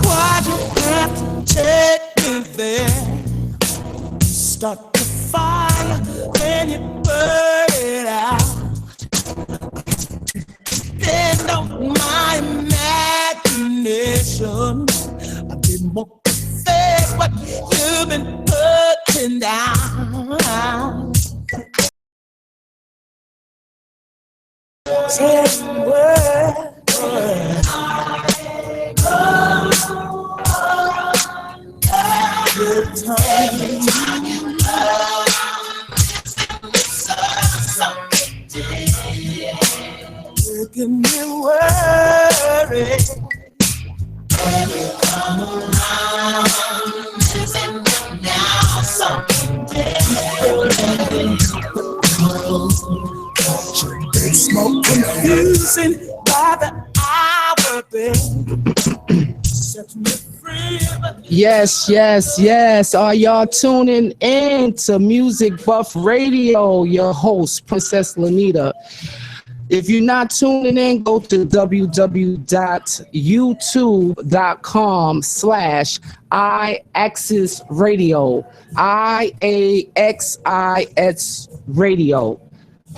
Why'd you have to take me there? Start the fire when you burn it out. Then on my imagination, I didn't want to say what you've been putting down. Say the word. Good time. Making me worry. When you come around, and now someday. It's more confusing by the hour, babe. Set me free. Yes, yes, yes. Are y'all tuning in to Music Buff Radio? Your host, Princess Lanita. If you're not tuning in, go to www.youtube.com/iAxis Radio. IAXIS Radio.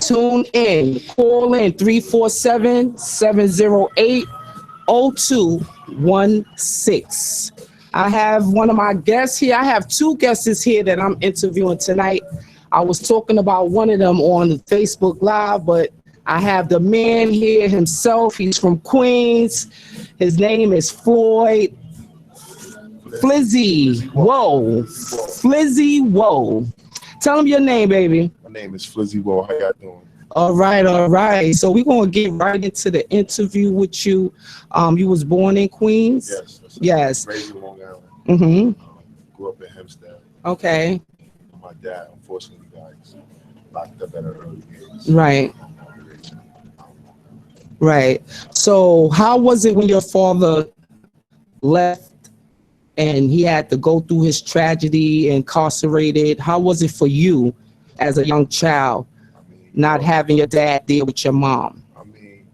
Tune in. Call in 347-708-0216. I have one of my guests here. I have two guests here that I'm interviewing tonight. I was talking about one of them on the Facebook Live, but I have the man here himself. He's from Queens. His name is Floyd Flizzy. Whoa. Flizzy Whoa. Tell him your name, baby. My name is Flizzy Whoa. How y'all doing? All right, all right. So we're going to get right into the interview with you. You was born in Queens? Yes. Yes. Raised in Long Island. Mm-hmm. Grew up in Hempstead. Okay. My dad, unfortunately, got locked up at an early age. Right. Right. So how was it when your father left and he had to go through his tragedy, incarcerated? How was it for you as a young child, not having your dad there with your mom? I mean,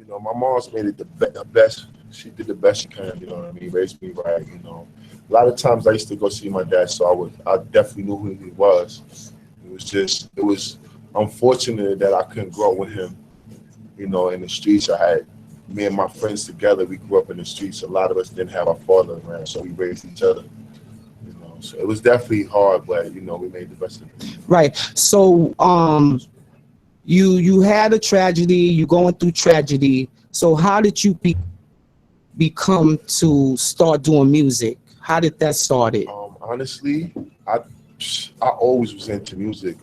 my mom's made it the best. She did the best she can, you know what I mean? Raised me right, A lot of times I used to go see my dad, so I definitely knew who he was. It was unfortunate that I couldn't grow up with him, in the streets. I had me and my friends together. We grew up in the streets. A lot of us didn't have our father around, so we raised each other. So it was definitely hard, but we made the best of it. Right. So you had a tragedy. You going through tragedy. So how did you become to start doing music? How did that started? Honestly, I always was into music.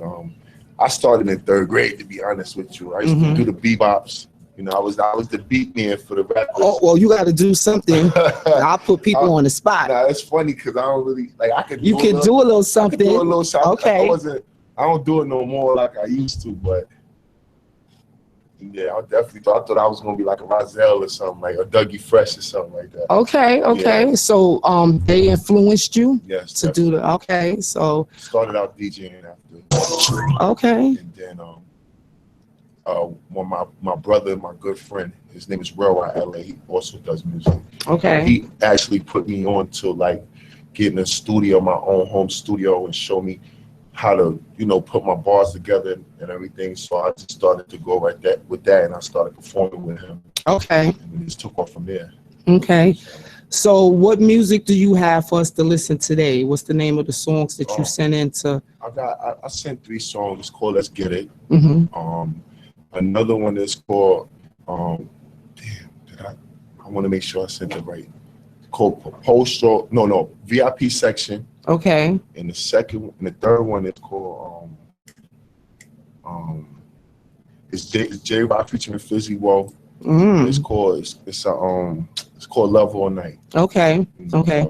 I started in third grade, to be honest with you. I used to do the bebops. I was the beat man for the rappers. Oh, well, you got to do something. I'll put people on the spot. Nah, it's funny because I don't really I could. You can do a little something. I could do a little something. Okay. I don't do it no more like I used to, but yeah, I thought I was gonna be like a Rozelle or something, like a Dougie Fresh or something like that. Okay. Yeah. So they influenced you? Yes. To do the okay. So started out DJing after. Okay. And then my brother, my good friend, his name is Real LA. He also does music. Okay. He actually put me on to getting a studio, my own home studio, and show me how to, put my bars together and everything. So I just started to go with that, and I started performing with him. Okay. And we just took off from there. Okay. So what music do you have for us to listen today? What's the name of the songs that you sent in to? I sent 3 songs. It's called Let's Get It. Mm-hmm. Another one is called I want to make sure I sent it right. Called Proposal. No, VIP section. Okay. And the third one is called it's J Rock featuring Fizzy Woe. It's called Love All Night. Okay. Okay.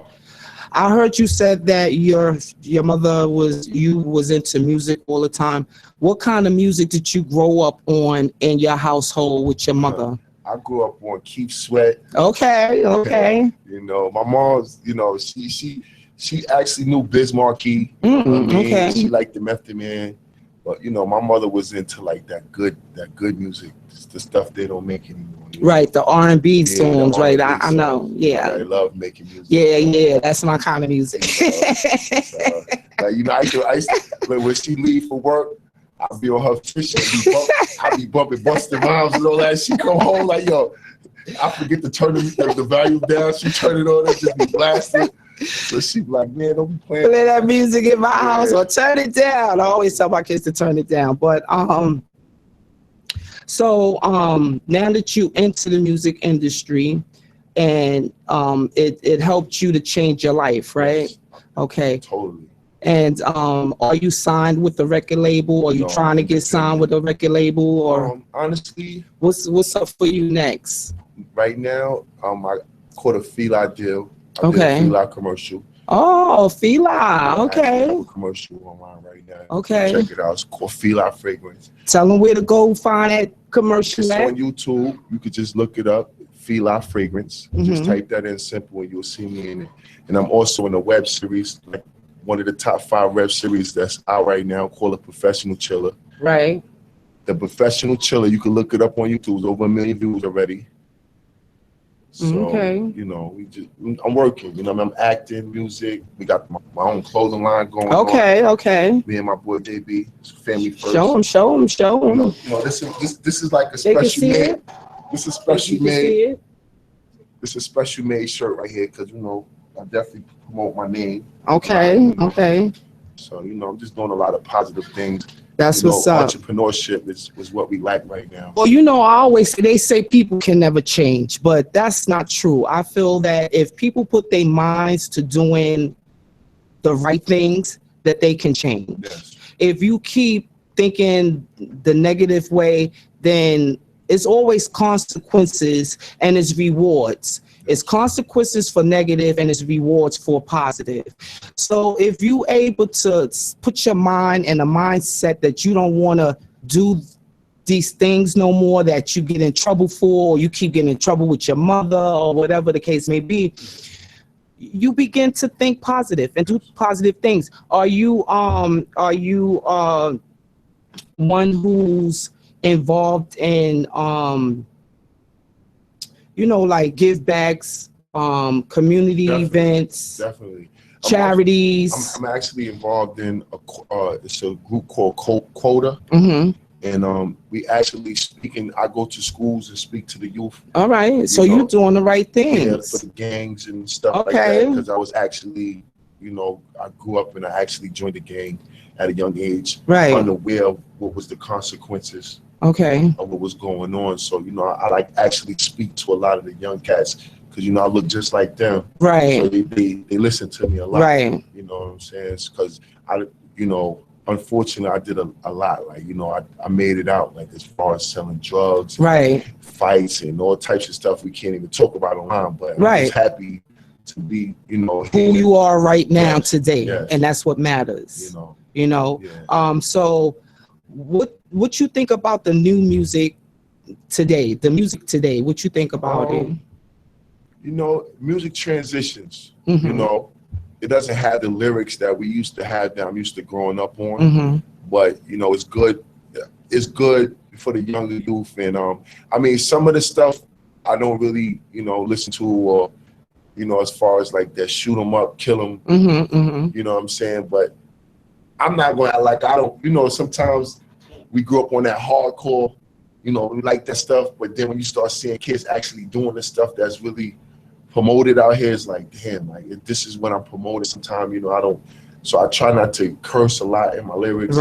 I heard you said that your mother was into music all the time. What kind of music did you grow up on in your household with your mother? I grew up on Keith Sweat. Okay. You know, my mom's, you know, she actually knew Biz Markie. Okay. She liked the Method Man. But you know, my mother was into like that good music, the stuff they don't make anymore. Right, the R&B songs, right? I know, yeah. I love making music. Yeah, that's my kind of music. Like, you know, I used to, when she leave for work, I'll be on her fishing. I'll be bumping Busted Rhymes and all that. She come home like, yo, I forget to turn the volume down. She turn it on and just be blasting. So she be like, man, don't be playing. Play that music in my house or turn it down. I always tell my kids to turn it down. But so now that you into the music industry and it helped you to change your life, right? Yes. Okay. Totally. And are you signed with the record label? Or are you trying to get signed with a record label? Or honestly, what's up for you next? Right now, I caught a Fila deal. I did a Fila commercial. Oh, Fila. Okay. I have a commercial online right now. Okay. Check it out. It's called Fila Fragrance. Tell them where to go find that commercial. It's on YouTube. You could just look it up. Fila Fragrance. Just type that in simple and you'll see me in it. And I'm also in a web series, like one of the top 5 web series that's out right now called The Professional Chiller. Right. The Professional Chiller. You can look it up on YouTube. There's over 1 million views already. So, you know, I'm working, you know, I'm acting, music. We got my own clothing line going on. Okay. Me and my boy JB, it's family first. Show him. You know, this is like a special made. This is special made. This is a special made shirt right here because, you know, I definitely promote my name. Okay. So, you know, I'm just doing a lot of positive things. That's what's up. Entrepreneurship is what we like right now. Well, you know, I always say, they say people can never change, but that's not true. I feel that if people put their minds to doing the right things, that they can change. Yes. If you keep thinking the negative way, then it's always consequences and it's rewards. It's consequences for negative and it's rewards for positive. So if you able to put your mind in a mindset that you don't want to do these things no more, that you get in trouble for, or you keep getting in trouble with your mother or whatever the case may be, you begin to think positive and do positive things. Are you one who's involved in you know, like give backs, community events, definitely charities? I'm actually involved in it's a group called Quota, and we actually speaking. I go to schools and speak to the youth. All right, so you're doing the right things. For the gangs and stuff like that. Because I was actually, you know, I grew up and I actually joined the gang at a young age, unaware of what was the consequences. Of what was going on. So, you know, I like actually speak to a lot of the young cats because, you know, I look just like them. So they listen to me a lot. You know what I'm saying? Because you know, unfortunately, I did a lot. Like, you know, I made it out, like, as far as selling drugs, fights, and all types of stuff we can't even talk about online. But I'm just happy to be, you know, who you are right now today, and that's what matters. You know. So what you think about the new music today? The music today, what you think about it? You know, music transitions. You know, it doesn't have the lyrics that we used to have that I'm used to growing up on. But you know, it's good. It's good for the younger youth. And I mean, some of the stuff I don't really, you know, listen to, or you know, as far as like that shoot 'em up, kill 'em. You know what I'm saying? But I'm not going to like, I don't, you know, sometimes we grew up on that hardcore, you know, we like that stuff. But then when you start seeing kids actually doing the stuff that's really promoted out here, it's like, damn, like this is when I'm promoting. Sometimes, you know, so I try not to curse a lot in my lyrics.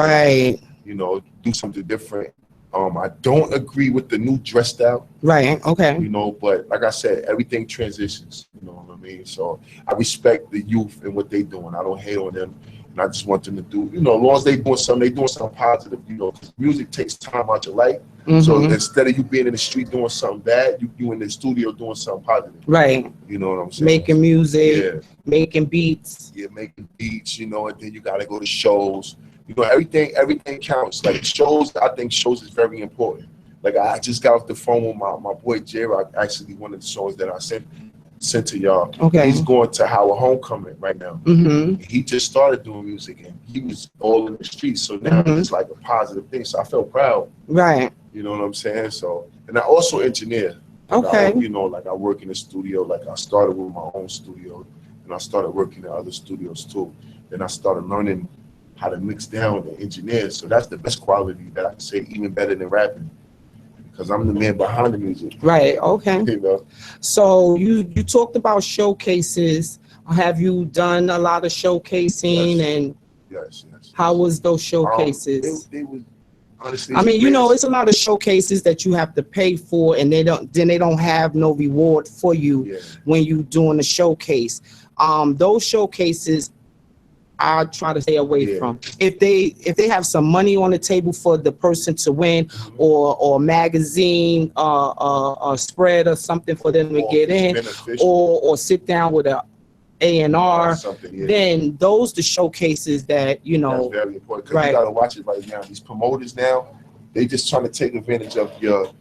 You know, do something different. I don't agree with the new dress style, Right. Okay. you know, but like I said, everything transitions, you know what I mean? So I respect the youth and what they doing. I don't hate on them. And I just want them to do, you know, as long as they doing something positive, you know, because music takes time out your life. So Mm-hmm. instead of you being in the street doing something bad, you in the studio doing something positive. Right. You know what I'm saying? Making music, Yeah, making beats. yeah, making beats, you know, and then you gotta go to shows. You know, everything counts. Like shows, I think shows is very important. Like I just got off the phone with my boy J Rock, actually one of the songs that I sent to y'all. Okay. He's going to Howard Homecoming right now. Mm-hmm. He just started doing music and he was all in the streets. So now Mm-hmm. it's like a positive thing. So I felt proud. Right. You know what I'm saying? So, and I also engineer. Like Okay. you know, like I work in the studio. Like I started with my own studio, and I started working in other studios too. Then I started learning how to mix down and engineer. So that's the best quality that I can say, even better than rapping, because I'm the man behind the music. Right. Okay. You know? So you talked about showcases. Have you done a lot of showcasing, Yes. and Yes. how was those They, showcases? they was honestly I the mean, you know, greatest. it's a lot of showcases that you have to pay for, and they don't have no reward for you Yeah. when you doing a showcase. Those showcases I try to stay away Yeah. from. If they have some money on the table for the person to win, Mhm. or magazine spread or something for them to Or get it's in, beneficial or sit down with a or A&R, something. Yeah. then those the showcases that That's very important because you right. gotta watch it right now. These promoters now, they just trying to take advantage of your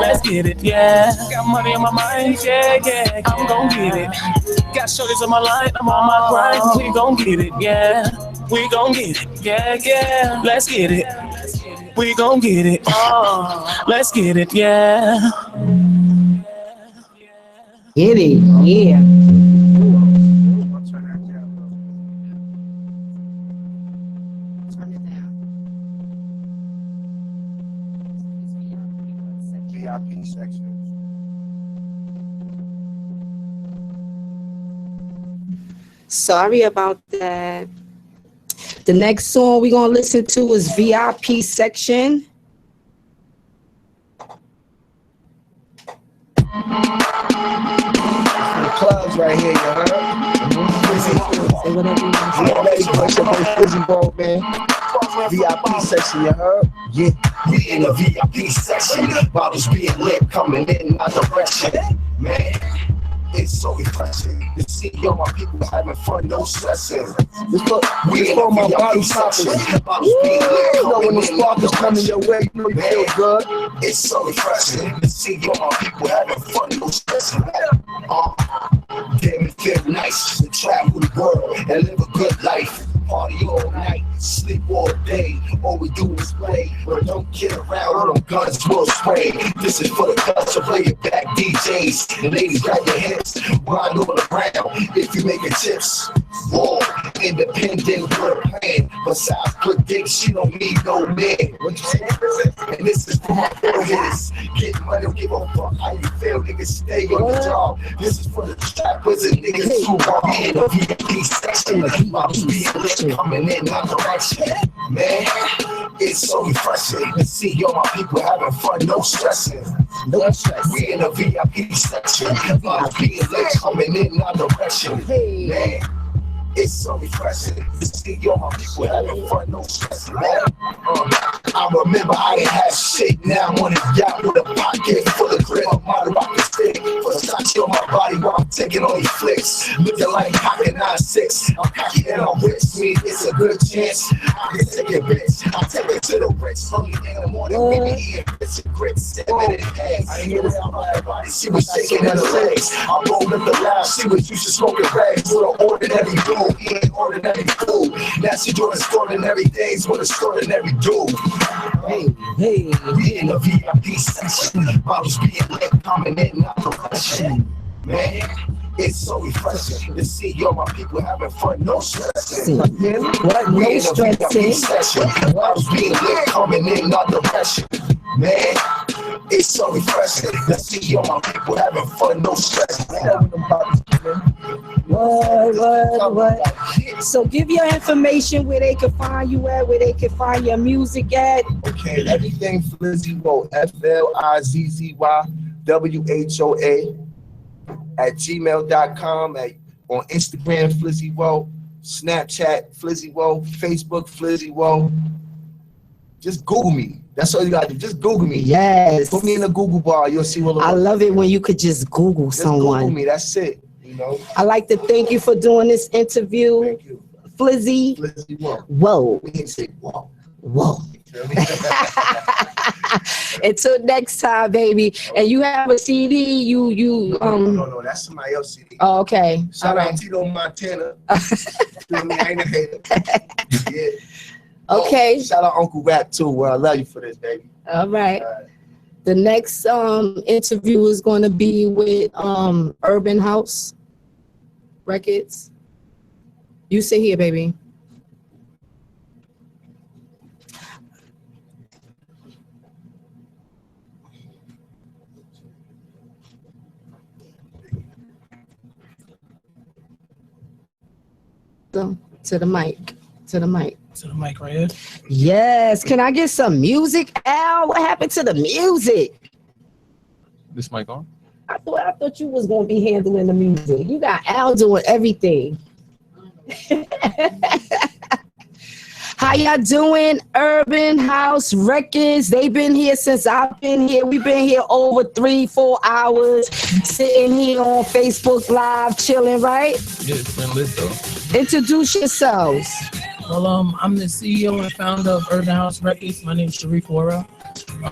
Let's get it, yeah. Got money on my mind, yeah. I'm gon' get it. Got shorties on my line, I'm on my grind. We gon' get it, yeah. We gon' get it, yeah. Let's get it. We gon' get it. Let's get it, yeah. Get it, yeah. VIP section. Sorry about that. The next song we're gonna listen to is VIP section. The clubs right here, you heard? Say whatever you want to say. Get ready for your boy Flizzy Ball, man. VIP section, you heard? Yeah, we in the VIP section. Bottles being lit, coming in my direction. Man, it's so refreshing to see all my people having fun, no stressing. We in my bottle popping. Bottles being lit, You know when the coming in spark my is coming your way, you know you feel good. It's so refreshing to see all my people having fun, no stressing. Damn, it feel nice to travel the world and live a good life. Party all night, sleep all day. All we do is play, but don't get around or them guns will spray. This is for the guns, so play it back, DJs. And ladies, grab your hips, grind all around. If you making tips, whoa, independent with a plan. Besides good dick, she don't need no man. What you say? And this is for my hitters. Get money, don't give a fuck how you feel, niggas. Stay on the job. This is for the trappers and niggas who are in the VIP section. The bottles being lit, coming in my direction. Man, it's so refreshing to see all my people having fun, no stressing. No stress. We in the VIP section. Bottles being lit, coming in my direction. Man, it's so refreshing to see all my people having fun, no stress, man. I remember I ain't had shit, now I'm on a yacht with a pocket full of grip. I'm out of rocket stick, Versace on my body while I'm taking all these flicks. Looking like pocket 9-6, I'm cocky and I'm rich. Me, it's a good chance I can take it, bitch. I take it to the rich, early in the morning, baby, eating grits and grits, 7 minute eggs. I hear it out my body, she was shaking in her legs. I rolled up the loud, she was used to smoking rags with an ordinary dude. He ain't ordinary food. Now she doing extraordinary things with extraordinary dude. Hey, We in the VIP section. Bottles being lit, coming in my direction. Man, it's so refreshing to see all my people having fun, no stressing. what? We No in the VIP stressing. section. Bottles being lit, coming in my direction. Man, it's so refreshing to see all my people having fun, no stress. What? So give your information where they can find you at, where they can find your music at. Okay, everything Flizzy Woe, FLIZZYWHOA at gmail.com, on Instagram, Flizzy Woe, Snapchat, Flizzy Woe, Facebook, Flizzy Woe. Just Google me. That's all you gotta do. Just Google me. Yes. Put me in the Google bar. You'll see what I love it when you could just Google Just someone. Google me. That's it. You know. I'd like to thank you for doing this interview, Thank you. Flizzy. Flizzy Woe. Whoa. We can say whoa. Whoa. You feel me? Until next time, baby. And you have a CD, No, that's somebody else's CD. Oh, okay. Shout All out right. Tito Montana. Feel me? I ain't a hater. Yeah. Okay. Oh, shout out Uncle Rap too. Well, I love you for this, baby. All right. All right. The next interview is going to be with Urban House Records. You sit here, baby. To the mic. To the mic. To the mic right here. Yes. Can I get some music, Al? What happened to the music? This mic on? I thought you was gonna be handling the music. You got Al doing everything. How y'all doing? Urban House Records. They've been here since I've been here. We've been here over 3-4 hours, sitting here on Facebook Live, chilling, right? Yeah, it's been lit though. Introduce yourselves. Well, I'm the CEO and founder of Urban House Records. My name is Sharif Wara.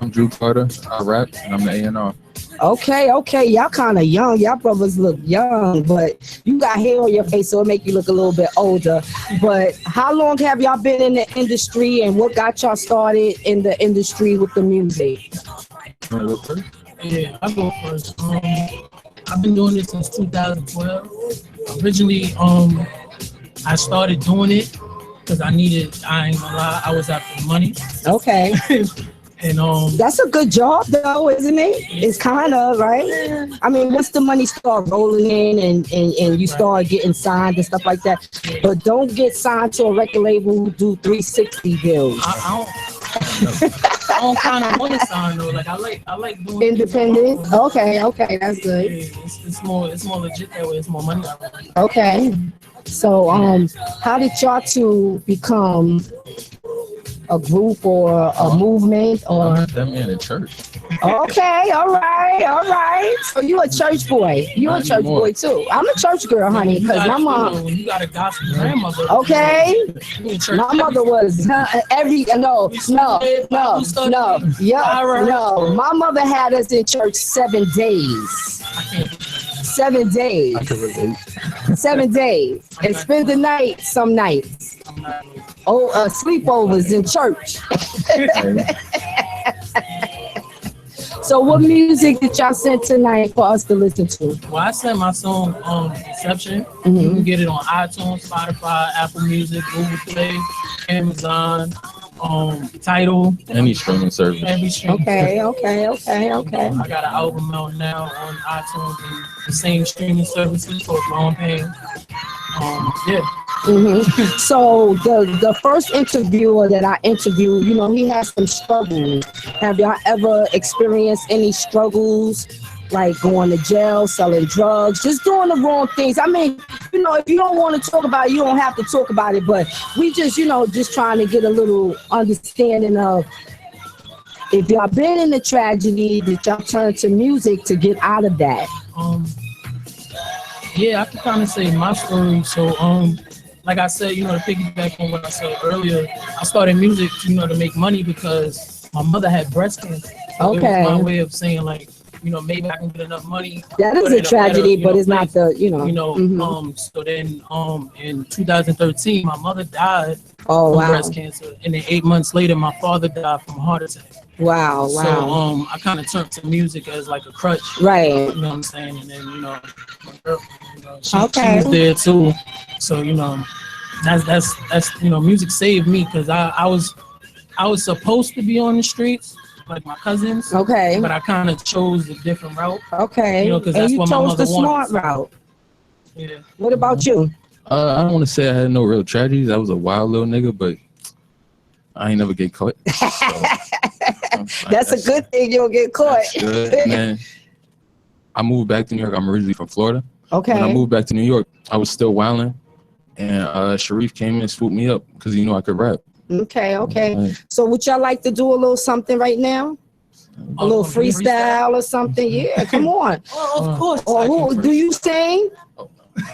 I'm Drew Carter. I rap and I'm the A&R. Okay. Y'all kind of young. Y'all brothers look young, but you got hair on your face, so it make you look a little bit older. But how long have y'all been in the industry, and what got y'all started in the industry with the music? Yeah, I go first. I've been doing this since 2012. Originally, I started doing it because I ain't gonna lie, I was after money. Okay. And that's a good job though, isn't it? It's kind of right. I mean, once the money start rolling in and you start getting signed and stuff like that, but don't get signed to a record label who do 360 deals. I don't kind of want to sign though. Like I like doing independent. Okay, that's good. Yeah, it's more legit that way. It's more money. Okay. So how did y'all two become a group or a movement or? I met that man in church. Okay, all right. So you a church boy? You a church boy too? I'm a church girl, honey, because my mom. You got a gospel grandmother. Okay, my mother was My mother had us in church 7 days. 7 days. I can relate. 7 days, and spend the night some nights. Sleepovers in church. So what music did y'all send tonight for us to listen to? Well, I sent my song Deception. You can get it on iTunes, Spotify, Apple Music, Google Play, Amazon, Tidal. Any streaming service. Okay. I got an album out now on iTunes and the same streaming services, so it's my own paying. So the first interviewer that I interviewed, he has some struggles. Have y'all ever experienced any struggles, like going to jail, selling drugs, just doing the wrong things? I mean, if you don't want to talk about it, you don't have to talk about it, but we just, just trying to get a little understanding of if y'all been in a tragedy, that y'all turn to music to get out of that. Yeah, I can kind of say my story. So, like I said, to piggyback on what I said earlier, I started music, to make money because my mother had breast cancer. So okay. It was my way of saying, like, maybe I can get enough money. That is a tragedy, but it's not the, So then, in 2013, my mother died from breast cancer, and then 8 months later, my father died from a heart attack. Wow. So I kind of turned to music as like a crutch. Right. You know what I'm saying? And then, my girl, she was there too. So, that's music saved me because I was supposed to be on the streets like my cousins. Okay. But I kind of chose a different route. Okay. Because that's what my mother wanted. You chose the smart route. Yeah. What about you? I don't want to say I had no real tragedies. I was a wild little nigga, but I ain't never get caught. So, that's a good thing you don't get caught. Good. And then I moved back to New York. I'm originally from Florida. Okay. When I moved back to New York, I was still wilding, and Sharif came and swooped me up because I could rap. Okay. So would y'all like to do a little something right now? A little freestyle or something? Yeah, come on. Of course. Or do you sing?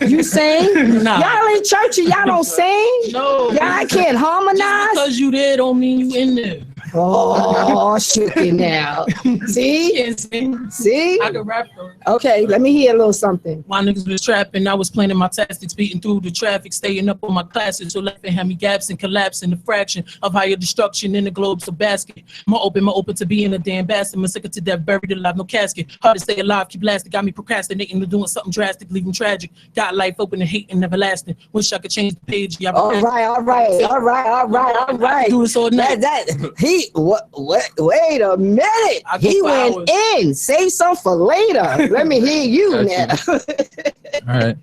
You sing? Nah. Y'all in church and y'all don't sing? No. Y'all can't harmonize? Just because you there don't mean you in there. Oh, shook it now. See? See? I can rap though. Okay, let me hear a little something. My niggas was trapping, I was planning my tactics, beating through the traffic, staying up on my classes, so left and had me gaps and collapsing the fraction of higher destruction in the globes of basket. More open to being a damn bastard, my sicker to death, buried alive, no casket. Hard to stay alive, keep lasting, got me procrastinating to doing something drastic, leaving tragic. Got life open and hate and everlasting. Wish I could change the page. Yeah, all right. Do this all night. Wait a minute. He went in. Save some for later. Let me hear you now. All right.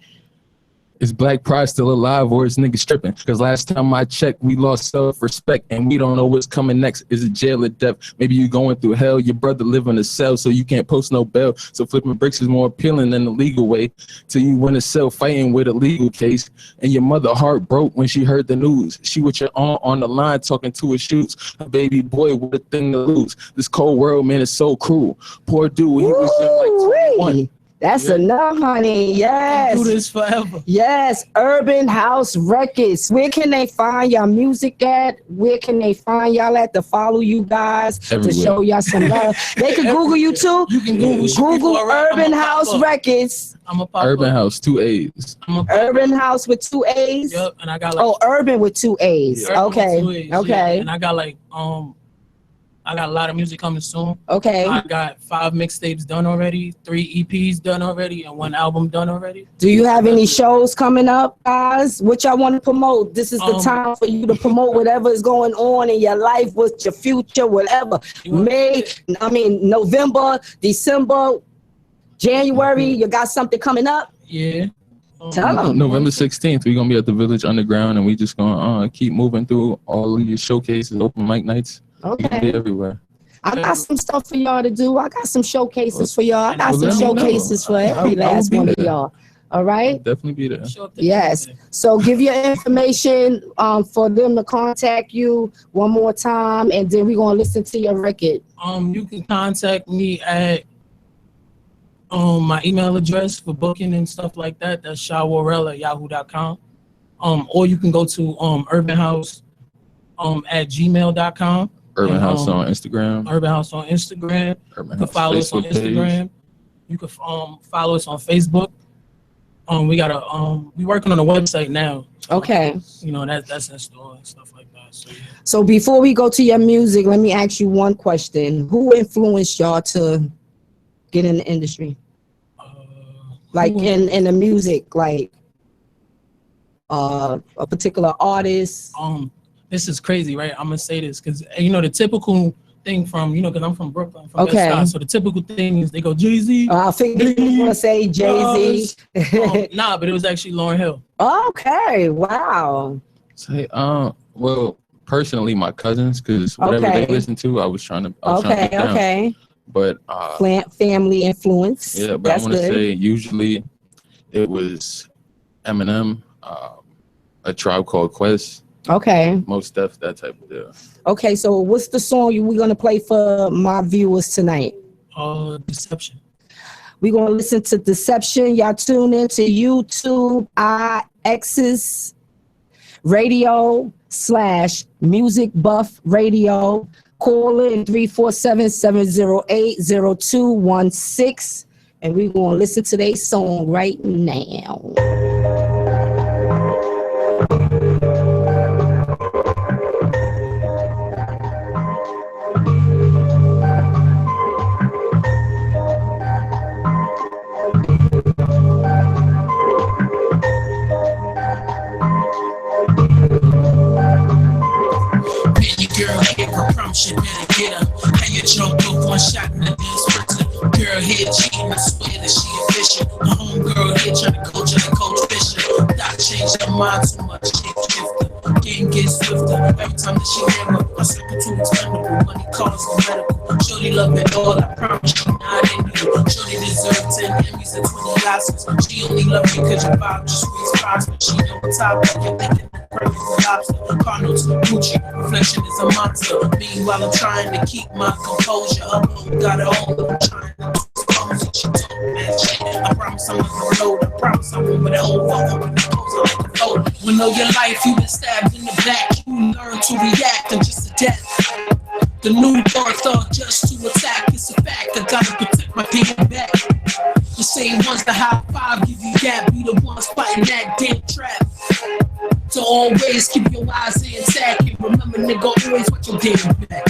Is Black Pride still alive or is niggas stripping? Because last time I checked, we lost self-respect and we don't know what's coming next. Is it jail or death? Maybe you going through hell. Your brother live in a cell so you can't post no bail. So flipping bricks is more appealing than the legal way. Till you win a cell fighting with a legal case. And your mother heart broke when she heard the news. She with your aunt on the line talking to her shoes. A baby boy with a thing to lose. This cold world, man, is so cruel. Poor dude, he was just like 21. That's enough, honey. Yes. Do this forever. Yes, Urban House Records. Where can they find y'all music at? Where can they find y'all at to follow you guys, Everywhere. to show y'all some love? They can Google you too. You can Google Urban House Records. I'm a pop Urban up. House, 2 A's. Urban House with 2 A's. Yep, and I got like Urban with 2 A's. Urban Okay. with 2 A's, Okay. yeah. And I got like I got a lot of music coming soon. Okay. I got 5 mixtapes done already, 3 EPs done already, and 1 album done already. Do you have any shows coming up, guys? What y'all want to promote? This is the time for you to promote whatever is going on in your life, with your future, whatever. November, December, January. You got something coming up? Yeah. Tell them. November 16th, we're gonna be at the Village Underground, and we just gonna keep moving through all of these showcases, open mic nights. Okay. Be everywhere. I got some stuff for y'all to do. I got some showcases for y'all. I got some let me know. showcases for every I will last be one of there. y'all. All right. I'll definitely be there. Yes. So give your information for them to contact you one more time, and then we're gonna listen to your record. You can contact me at my email address for booking and stuff like that. That's shawarel@yahoo.com. Or you can go to Urban House @gmail.com. Urban House on Instagram. Urban House on Instagram. Urban You can House follow us on Facebook page. Instagram. You can follow us on Facebook. We got we working on a website now. Okay. You know, that's in store and stuff like that. So, yeah. So before we go to your music, let me ask you one question. Who influenced y'all to get in the industry? Like in the music, like a particular artist? This is crazy, right? I'm gonna say this because the typical thing from because I'm from Brooklyn, from Okay. Bed-Stuy, so the typical thing is they go Jay-Z. I think you want to say Jay-Z. Nah, but it was actually Lauryn Hill. Okay, wow. Say, well, personally, my cousins, because whatever Okay. they listen to, I was trying to get down. Okay. But Family influence. yeah, but That's I want to good. say usually it was Eminem, A Tribe Called Quest, Okay. Most Def, that type of deal. Okay, so what's the song we're gonna play for my viewers tonight? Deception. We're gonna listen to Deception. Y'all tune in to YouTube IX's radio /Music Buff Radio. Call in 347-708-0216, and we're gonna listen to their song right now. Girl, hit corruption, better get her. How you jump off one shot in the dance sprinter. Girl, here cheating, I swear that she efficient. My homegirl here trying to coach Fisher. Doc changed her mind too much, shape shifter. Game gets swifter. Every time that she hammer, I circle too expendable. Money, cars, and medical. Shorty love it all, I promise she not into you. Shorty deserve 10 Emmys and 20 Oscars. She only love you cause your vibe just squeeze props. But she on top of you, thinking perfect for lobster. Cardinals, Gucci, reflection is a monster. Meanwhile, I'm trying to keep my composure. Upload, got it all, but I'm trying to expose it. She told me, man, shit. I promise I'm gonna load. I promise I won't put it over. Open the closer like a fold. When all your life you've been stabbed in the back, you learn to react and just a death. The new thought just to attack. It's a fact. I gotta protect my damn back. The same ones that high five give you that be the ones fighting that damn trap. So always keep your eyes intact and remember, nigga, always watch your damn back.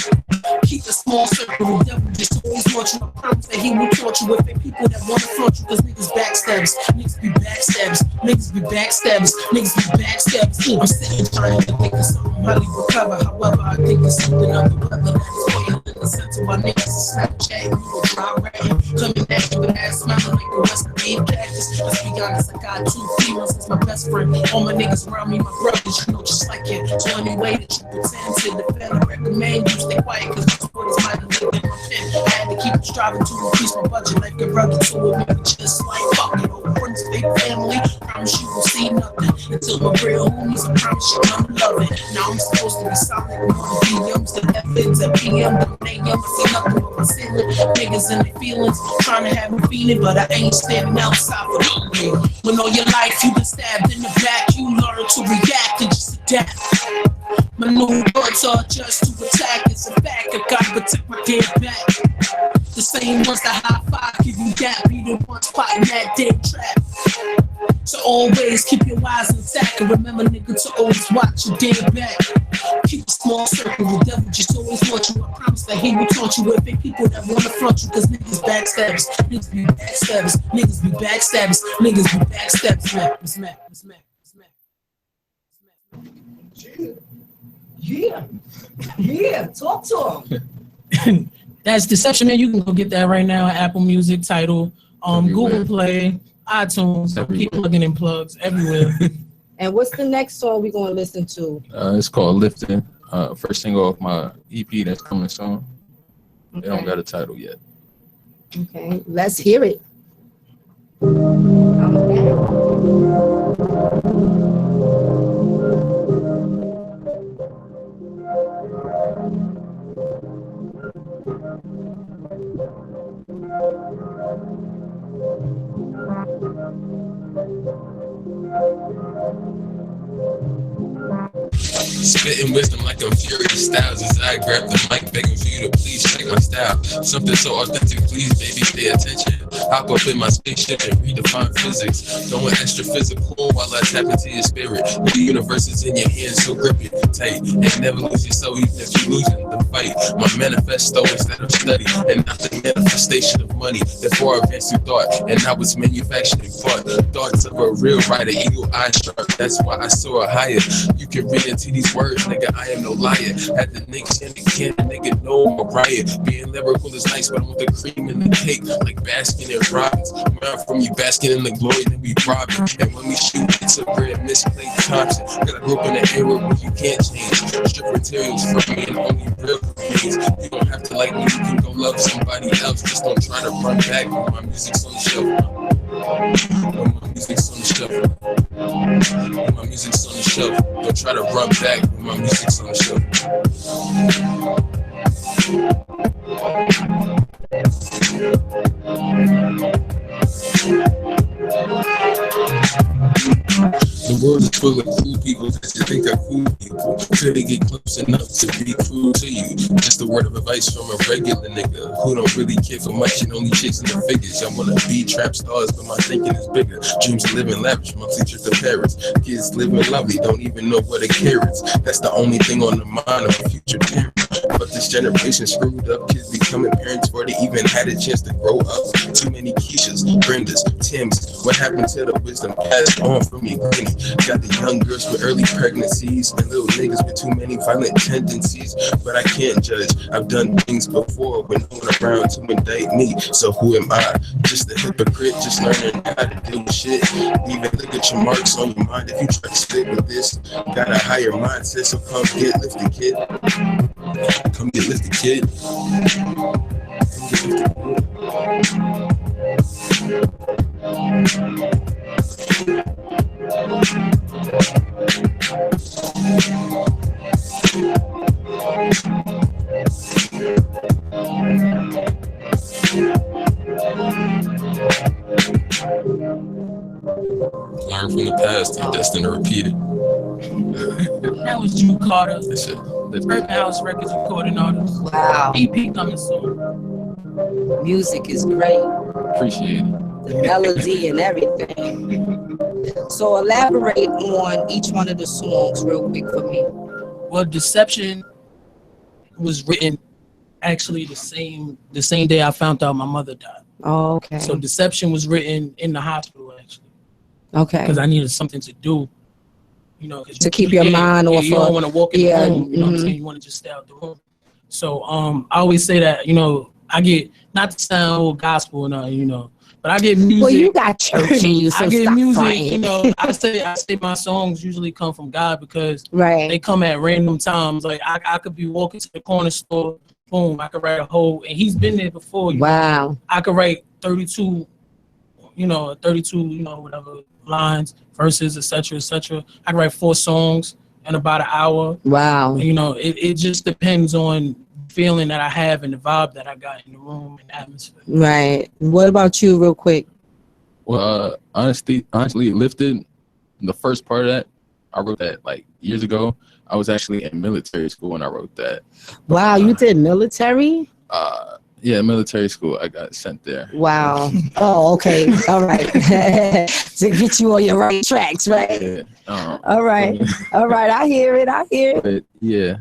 Keep a small circle, the devil just always wants you. I promise that he will taunt you with the people that wanna flaunt you, cause niggas backstabs. Niggas be backstabs. Niggas be backstabs. Niggas be backstabs. I'm sitting trying to think of something highly recover. However, I think it's something of the weather that is waiting in the center. My niggas is Snapchat, you know, dry ratting. Coming at you with ass smiling like the West Indian cactus. Let's be honest, I got 2 females as my best friend. All my niggas around me, my brothers, you know, just like it. So any way that you pretend to defend, I recommend you stay quiet, cause my support is mighty lit in my pen. I had to keep striving to increase my budget, like a rugged, so it made me just like fuck it. Over friends, they big family. Promise you will see nothing until my real homies. I promise you I'm loving. Now I'm supposed to be solid with all the DMs, the FNs, the PM, the AM. I see nothing with my ceiling. Niggas in their feelings, trying to have me feeling, but I ain't standing outside for the when all your life you been stabbed in the back, you learn to react and just adapt. My new words are just to attack. It's a fact. I gotta protect my damn back. The same ones that high five give you that be the ones fighting that damn trap. So always keep your eyes intact and remember, nigga, to always watch your damn back. Keep a small circle. The devil just always want you. I promise that he will taunt you with it. People that wanna front you, cause niggas backstabbers. Niggas be backstabbers. Niggas be backstabbers. Niggas be backstabbers. It's Mac. Yeah, talk to him. That's Deception, man. You can go get that right now at Apple Music, Tidal, Google Play, iTunes. Keep plugging in plugs everywhere. And what's the next song we gonna listen to? It's called Lifting. First single off my EP that's coming soon. They don't got a title yet. Okay, let's hear it. Spitting wisdom like I'm Furious Styles as I grab the mic, begging for you to please check my style. Something so authentic, please, baby, pay attention. Hop up in my spaceship and redefine physics. Going extra physical while I tap into your spirit. The universe is in your hands, so grip it tight. And never lose yourself even if you're losing the fight. My manifesto instead of study, and not the manifestation of money. Therefore I advance through thought, and I was manufacturing thought. Thoughts of a real writer, eagle eye sharp. That's why I soar higher. You can read into these words, nigga, I am no liar. At the Knicks and the cannon, nigga, no more riot. Being lyrical is nice, but I want the cream in the cake, like Baskin and Robbins. Where I'm from, you basking in the glory, then we robbing. And when we shoot, it's a red misplayed Thompson. Cause I grew up in an era where you can't change. Strip materials from me and only real remains. You don't have to like me, you can go love somebody else. Just don't try to run back when my music's on the shelf. When my music's on the shelf. When my music's on the shelf. Don't try to run back when my music's on the shelf. The world is full of cool people that you think are cool people. Till they get close enough to be cruel to you. Just a word of advice from a regular nigga who don't really care for much and only chasing the figures. Y'all wanna be trap stars, but my thinking is bigger. Dreams of living lavish, monthly trip to Paris. Kids living lovely, don't even know what a carrots. That's the only thing on the mind of a future parent. But this generation screwed up, kids becoming parents before they even had a chance to grow up. Too many Keishas, Brendas, Tims. What happened to the wisdom passed on from your granny? Got the young girls with early pregnancies and little niggas with too many violent tendencies. But I can't judge. I've done things before when no one around to indict me. So who am I? Just a hypocrite, just learning how to deal with shit. Even look at your marks on your mind if you try to stick with this. Got a higher mindset, so come get lifted, kid. Come get lifted, kid. Learn from the past, you're destined to repeat it. That was Drew Carter. That's it. Urban House Records recording artist. Wow, EP coming soon. music is great. Appreciate it. The melody and everything. So elaborate on each one of the songs real quick for me. Well, Deception was written actually the same day I found out my mother died. Oh, okay. So Deception was written in the hospital actually, Okay. because I needed something to do. You know, To keep your mind off you don't of- want to walk in yeah, the room. You know what I'm saying? You want to just stay out the room. So I always say that, you know, I get, not to sound old gospel and you know, but I get music. Well, you got church in you, so I get stop music. fronting. You know, I say my songs usually come from God because Right. they come at random times. Like I could be walking to the corner store, boom, I could write a whole, and he's been there before. You know? Wow. I could write 32, you know, 32, you know, whatever lines, verses, etc., etc. I can write 4 songs in about an hour. Wow. You know, it just depends on the feeling that I have and the vibe that I got in the room and the atmosphere. Right. What about you, real quick? Well, honestly, Lifted, the first part of that, I wrote that like years ago. I was actually in military school when I wrote that. Wow, you did military? Yeah, military school. I got sent there. Wow. Oh, okay. All right. To get you on your right tracks, right? Yeah. All right. All right. I hear it. But yeah,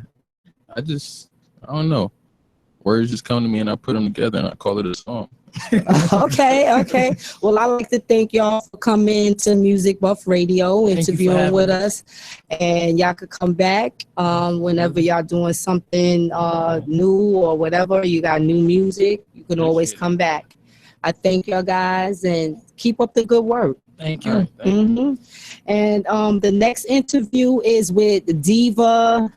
I don't know. Words just come to me and I put them together and I call it a song. Okay. Well, I'd like to thank y'all for coming to Music Buff Radio, interviewing with us. And y'all could come back whenever y'all doing something new or whatever. You got new music, you can always come back. I thank y'all guys and keep up the good work. Thank you. And the next interview is with Diva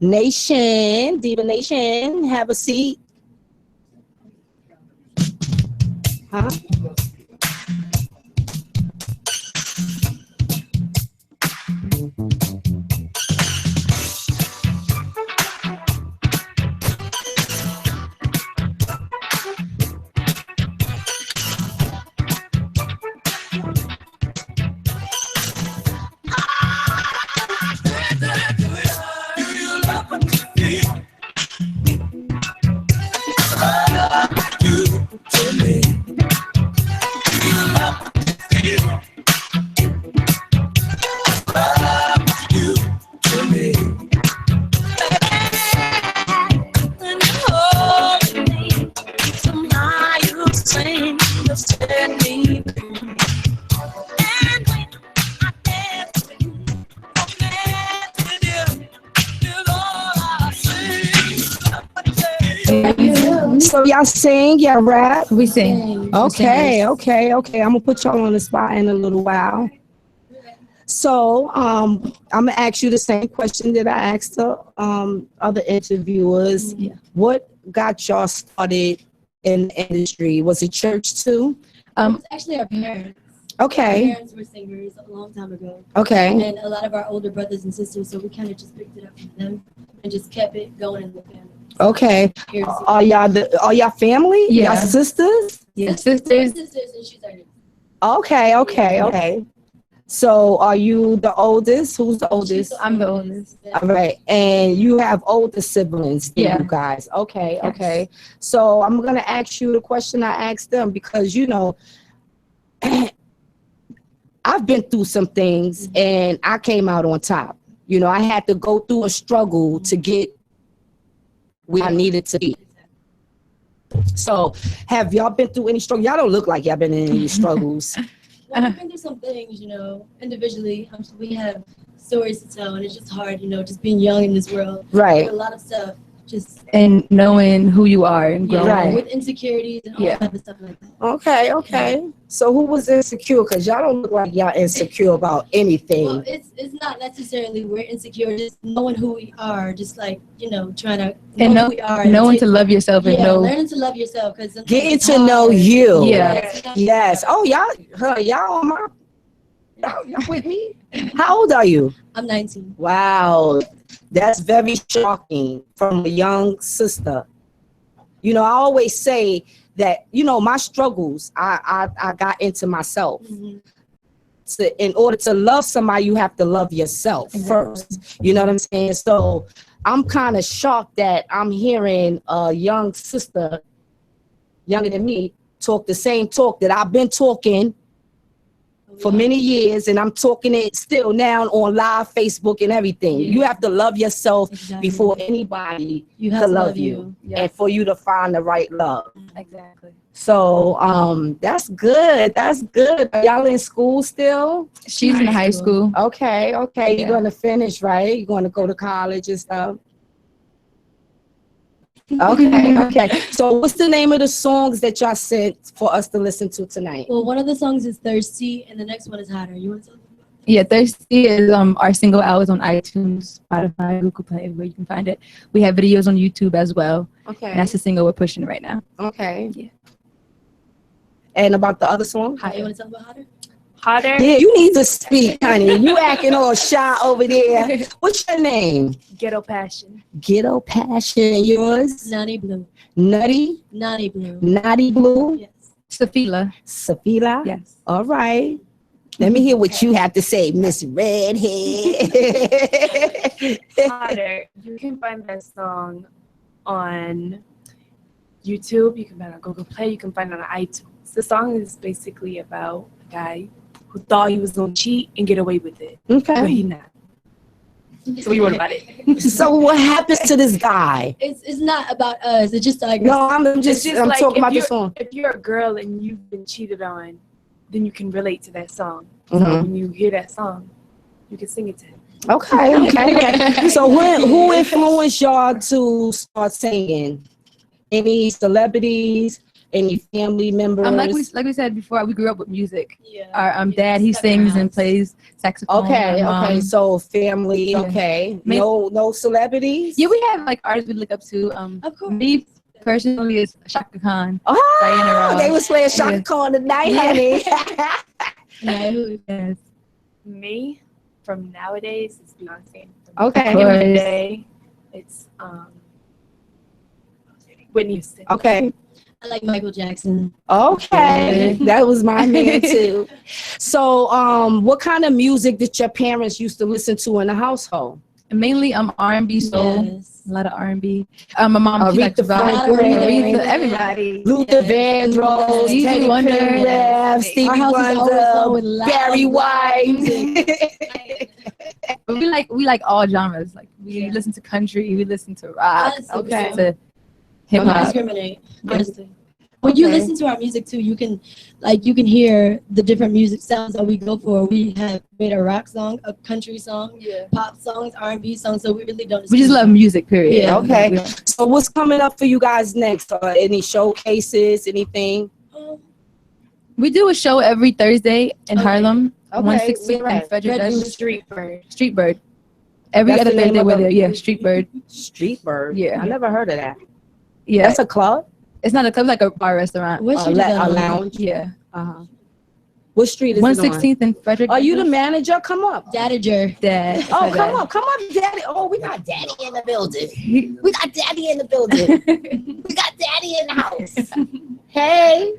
Nation. Diva Nation, have a seat. Huh? So y'all sing, y'all rap? We sing. Okay. I'm gonna put y'all on the spot in a little while. So I'm gonna ask you the same question that I asked the other interviewers. Yeah. What got y'all started in the industry? Was it church too? It's actually our parents. Okay. Our parents were singers a long time ago. Okay. And a lot of our older brothers and sisters, so we kind of just picked it up from them and just kept it going in the family. Okay. Are y'all family? Yeah. Y'all sisters? Yeah, sisters. Sisters, and she's our niece. Okay. So are you the oldest? Who's the oldest? I'm the oldest. All right. And you have older siblings than you guys. Okay. Yes. Okay. So I'm going to ask you the question I asked them because, you know, I've been through some things and I came out on top. You know, I had to go through a struggle to get where I needed to be. So have y'all been through any struggle? Y'all don't look like y'all been in any struggles. Well, we've been through some things, you know, individually. We have stories to tell, and it's just hard, you know, just being young in this world. Right. A lot of stuff, just and knowing who you are and growing. Right. with insecurities and all type of stuff like that. Okay. So who was insecure? Because y'all don't look like y'all insecure about anything. Well, it's not necessarily we're insecure, just knowing who we are, just like, you know, trying to know who we are. Knowing to love yourself and know. learning to love yourself. Because Getting to know you. Yeah. Yes. Oh, y'all on my, y'all with me? How old are you? I'm 19. Wow. That's very shocking from a young sister. You know, I always say that, you know, my struggles, I got into myself. In order to love somebody, you have to love yourself first. You know what I'm saying? So I'm kind of shocked that I'm hearing a young sister, younger than me, talk the same talk that I've been talking for many years, and I'm talking it still now on live Facebook and everything. You have to love yourself before anybody can love you. And for you to find the right love. Exactly. So that's good. Are y'all in school still? She's in high school. Okay. You're gonna finish, right? You're gonna go to college and stuff. Okay. So what's the name of the songs that y'all sent for us to listen to tonight? Well, one of the songs is Thirsty, and the next one is Hotter. You want to tell them about that? Yeah, Thirsty is our single out is on iTunes, Spotify, Google Play, where you can find it. We have videos on YouTube as well. Okay. And that's the single we're pushing right now. Okay. Yeah. And about the other song? You want to talk about Hotter? Hotter. Yeah, you need to speak, honey. You acting all shy over there. What's your name? Ghetto Passion. Ghetto Passion. Yours? Naughty Blue. Nutty? Naughty Blue. Naughty Blue? Yes. Safila. Safila? Yes. All right. Let me hear what you have to say, Miss Redhead. Hotter. You can find that song on YouTube. You can find it on Google Play. You can find it on iTunes. The song is basically about a guy who thought he was going to cheat and get away with it, but Okay. he not. So we wrote about it. So what happens to this guy? It's not about us. It's just like No, I'm It's just I'm like talking if about the you're- song. If you're a girl and you've been cheated on, then you can relate to that song. So Mhm. when you hear that song, you can sing it to him. Okay. So who influenced y'all to start singing? Any celebrities? Any family members? Like we said before, we grew up with music. yeah. Our dad, he sings and plays saxophone. Okay, My okay. mom- So family, Yeah. okay. Ma- No celebrities? Yeah, we have like artists we look up to. Of course. Me personally is Shaka Khan. Oh, Diana Ross. they was playing Shaka Yeah. Khan tonight, Yeah. honey. Yeah, who- Yes. Me, from nowadays, it's Beyonce. Okay. Back in the day, it's Whitney Houston. Okay. I like Michael Jackson. Okay. That was my man too. So what kind of music did your parents used to listen to in the household? And mainly R&B soul. Yes. A lot of R&B. My mom, she likes Aretha rock. Franklin. Aretha, everybody. Luther Vandross, Stevie Teddy Wonder. Pendergrass, Stevie Our house is always on with Wonder, loud, Barry loud White. But we like all genres. Like we listen to country, we listen to rock, Honestly, we okay. listen to hip We don't hop. discriminate. Honestly. When you Okay. listen to our music too, you can hear the different music sounds that we go for. We have made a rock song, a country song, pop songs, R&B songs. So we really don't. We just love music, period. Yeah. Okay. Yeah. So what's coming up for you guys next? Any showcases, anything? We do a show every Thursday in Okay. Harlem, Okay, 116th where and at? Frederick. Red That's Roof. Street Bird. Street Bird. Every That's other the name Thursday of we're the- there. Yeah, Street Bird. Street Bird. Yeah. I never heard of that. Yeah. That's a club? It's not a club, like a bar restaurant. What street is that A on? lounge? Yeah. Uh-huh. What street is it on? 116th and Frederick. Are you the manager? Come up. Dadager. Dad. Oh, come up, daddy. Oh, we got daddy in the building. We got daddy in the building. We got daddy in the house. Hey.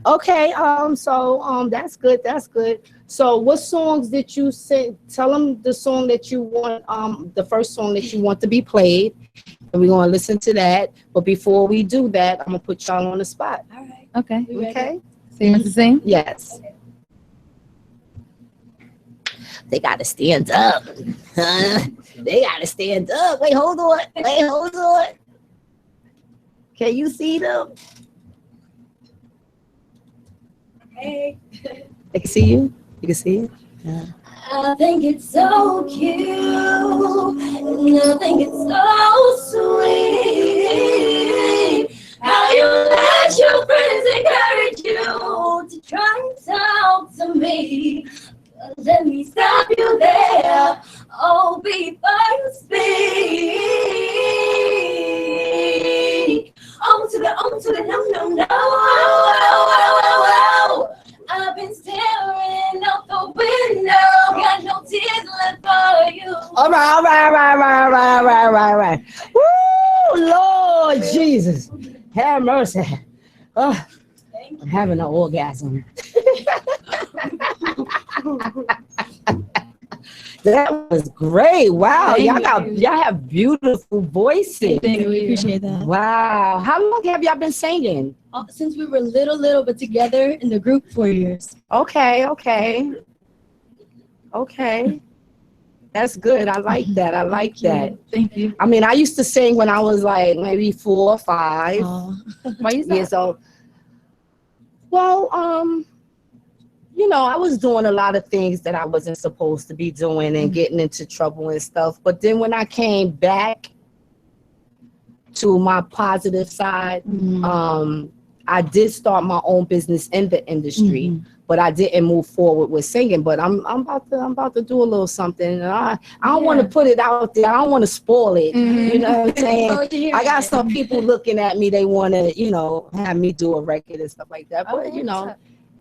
Okay, so that's good. So what songs did you sing? Tell them the song that you want, the first song that you want to be played. And we're gonna listen to that. But before we do that, I'm gonna put y'all on the spot. All right. Okay. We ready? Okay? So you want to sing? Yes. They gotta stand up. They gotta stand up. Wait, hold on. Can you see them? Hey. They can see you? You can see it? I think it's so cute. And I think it's so sweet. How you let your friends encourage you to try and talk to me. But let me stop you there. Oh, before you speak. On to the no. I've been staring out the window, got no tears left for you. All right. Woo, Lord Jesus. Have mercy. Oh, I'm having an orgasm. That was great. Wow. Y'all have beautiful voices. Thank you, we appreciate that. Wow. How long have y'all been singing? Since we were little, but together in the group 4 years. Okay. That's good. I like that. Thank you. I mean, I used to sing when I was like maybe 4 or 5 Why you years old. Well, I was doing a lot of things that I wasn't supposed to be doing and getting into trouble and stuff. But then when I came back to my positive side, I did start my own business in the industry, but I didn't move forward with singing. But I'm about to do a little something. I don't want to put it out there. I don't want to spoil it. You know what I'm saying? I got some people looking at me. They want to, you know, have me do a record and stuff like that. But you know,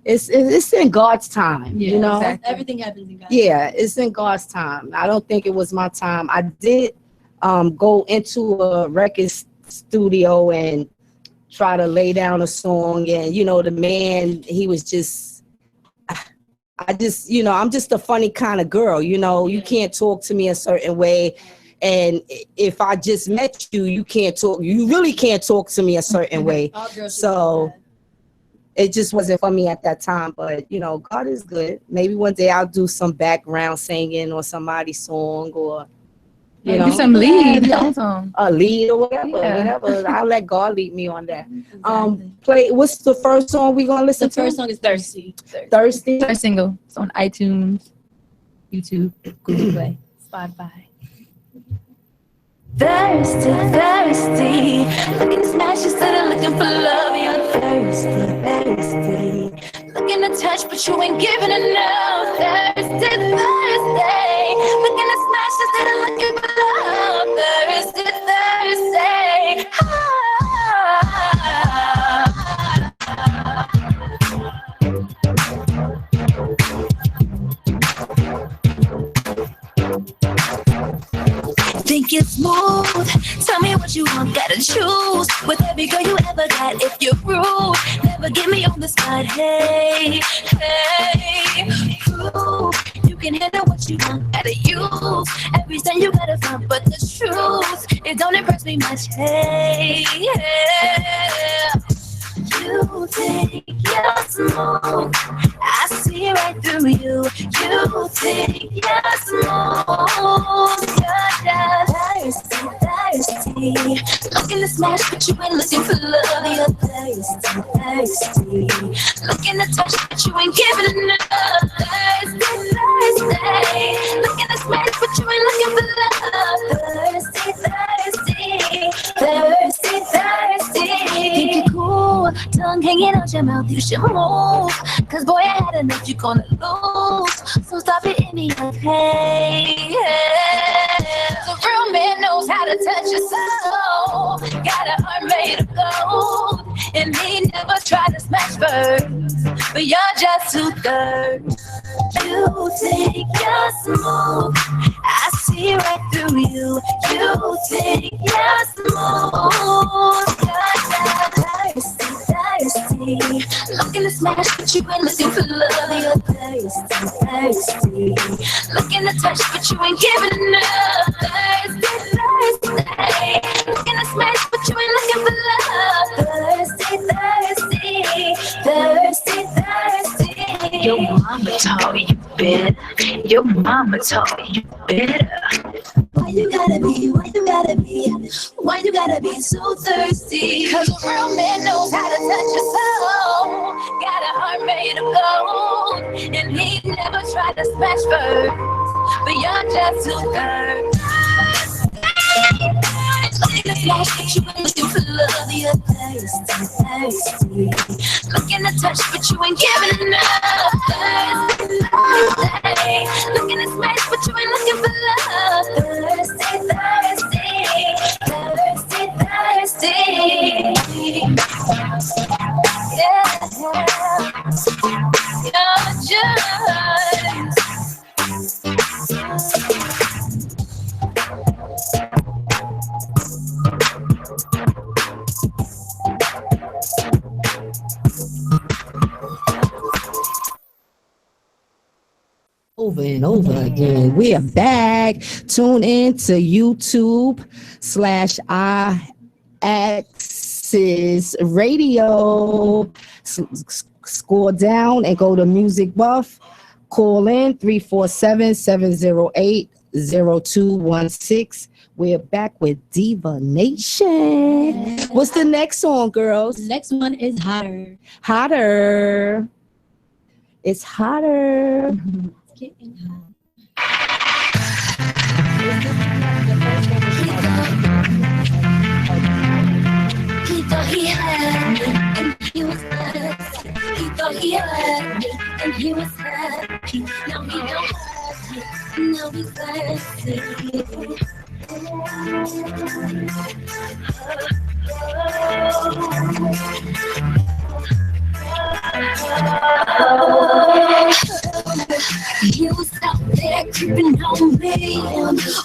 it's in God's time. You know, exactly. Everything happens in God's time. Yeah, it's in God's time. I don't think it was my time. I did go into a record studio and try to lay down a song, and you know, the man, he was just, I just, you know, I'm just a funny kind of girl, you know. You can't talk to me a certain way, and if I just met you, you really can't talk to me a certain way. So it just wasn't for me at that time. But you know, God is good. Maybe one day I'll do some background singing or somebody's song, or you know, do some lead, a lead or whatever. I'll let God lead me on that. Play. What's the first song we gonna listen to? The first song is Thirsty. Thirsty. First single. It's on iTunes, YouTube, Google Play, Spotify. Thirsty, thirsty. Looking to smash instead of looking for love. You're thirsty, thirsty. Looking to touch, but you ain't giving enough. Thirsty, thirsty. Looking to smash instead of looking for love. Thirsty, thirsty. Think it's smooth. Tell me what you want, gotta choose. With every girl you ever got, if you're rude, never get me on the spot. Hey, hey, prove you can handle what you want, gotta use every time you gotta find. But the truth, it don't impress me much. Hey, yeah. You think you're smooth, I see right through you. You think you're smooth, you're just thirsty, thirsty. Looking to smash, but you ain't looking for love. You're thirsty, thirsty. Looking to touch, but you ain't giving enough. Thirsty, thirsty. Looking to smash, but you ain't looking for love. Thirsty, thirsty. Thirsty, thirsty. Think you're cool, tongue hanging out your mouth, you should move. Cause boy, I had enough, you gonna lose. So stop hitting me like, hey, hey. The real man knows how to touch your soul. Got a heart made of gold. And he never tried to smash first, but you're just too thirsty. You think you're smooth, I see right through you. You think you're smooth, you're just thirsty, thirsty. Looking to smash, but you ain't looking for love. You're thirsty, thirsty. Looking to touch, but you ain't giving enough. Thirsty, thirsty. Looking to smash, but you ain't looking for love. Thirsty, thirsty. Thirsty, thirsty. Your mama taught you better. Your mama taught you better. Why you gotta be, why you gotta be, why you gotta be so thirsty? Cause a real man knows how to touch your soul. Got a heart made of gold. And he never tried to smash first, but you're just too thirsty. Looking to smash, but you ain't looking for love. You're thirsty, thirsty. Looking to touch, but you ain't giving enough. Thirsty, thirsty. Looking to smash, but you ain't looking for love. Thirsty, thirsty. Thirsty, thirsty. Yeah. You're over and over again. We are back. Tune in to YouTube/iAxis Radio. Score down and go to Music Buff. Call in 347-708-0216. We're back with Diva Nation. What's the next song, girls? The next one is Hotter. Hotter. It's hotter. It's getting hot. Keep the heat. You he had me and he was happy. Now he don't have me, now he's fancy. He was out there creeping on me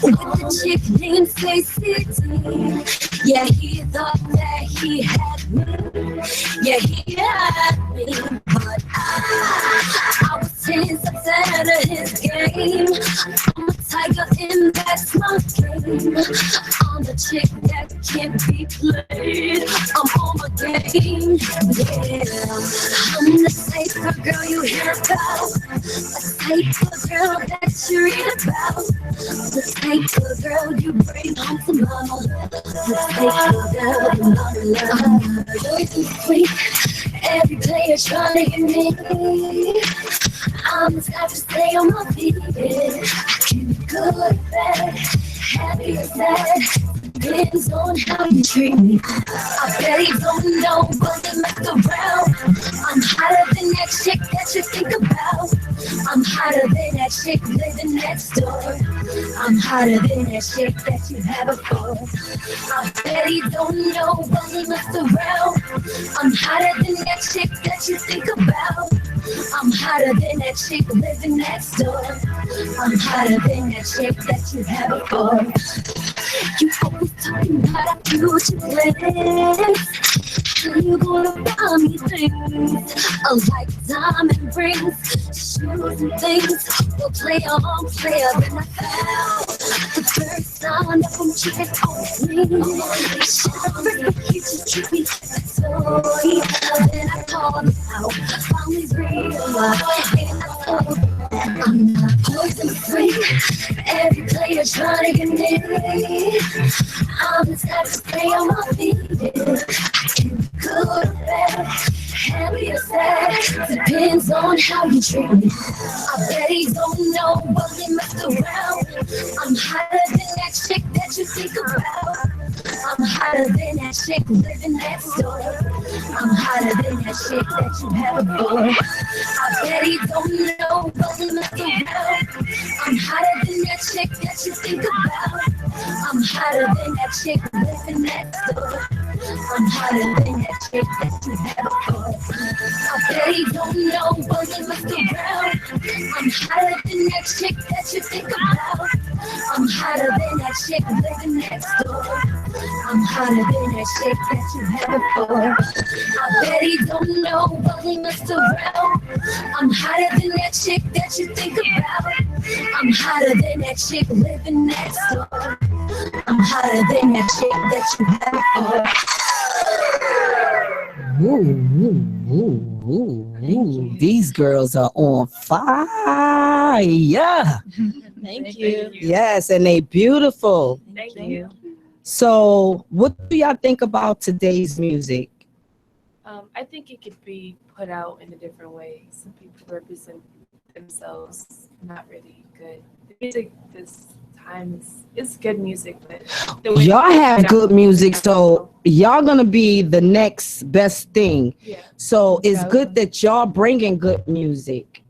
with the chick named Stacey. Yeah, he thought that he had me. Yeah, he had me, but I was 10 steps ahead of his game. I'm a tiger in that smart game. I'm the chick that can't be played. I'm on my game. Yeah, I'm the type of girl you hear about. The type of girl that you read about. The type of girl you bring home to mama. The type of girl you mama love. Looking sweet, every player trying to get me. I'm the type to stay on my feet. I can be good or bad, happy or sad. Depends on how you treat me. I bet he don't know, but they mess around. I'm hotter than that chick that you think about. I'm hotter than that chick living next door. I'm hotter than that chick that you had before. I bet he don't know, but he mess around. I'm hotter than that chick that you think about. I'm hotter than that chick living next door. I'm hotter than that chick that you had before. You always talking about our future plans. When you gonna buy me things like diamond rings, shoes and things. We'll play on player than I found. The first time that I'm checking on me, shit, you just treat me like a toy. Then I called him out, finally realized, and I told him I'm not poison free. Every player trying to get me. I'm the type to stay on my feet. I can be good or bad, happy or sad. Depends on how you treat me. I bet he don't know, but he messed around. I'm hotter than that chick that you think about. I'm hotter than that chick living next door. I'm hotter than that chick that you had before. I bet he don't know, but he messed around. I'm hotter than that chick that you think about. I'm hotter than that chick living next door. I'm hotter than that chick that you had before. I bet he don't know, but he messed around. I'm hotter than that chick that you think about. I'm hotter than that chick living next door. I'm hotter than that chick that you had before. I bet he don't know, but he messed around. I'm hotter than that chick that you think about. I'm hotter than that chick living next door. I'm hotter than that chick that you had before. Ooh. These girls are on fire. Thank you. Yes, and they beautiful. Thank you. So what do y'all think about today's music? I think it could be put out in a different way. Some people represent themselves not really good. The music this time is good music, but the way Y'all they have put it good out- music, so y'all gonna be the next best thing. Yeah. So it's good that y'all bringing good music,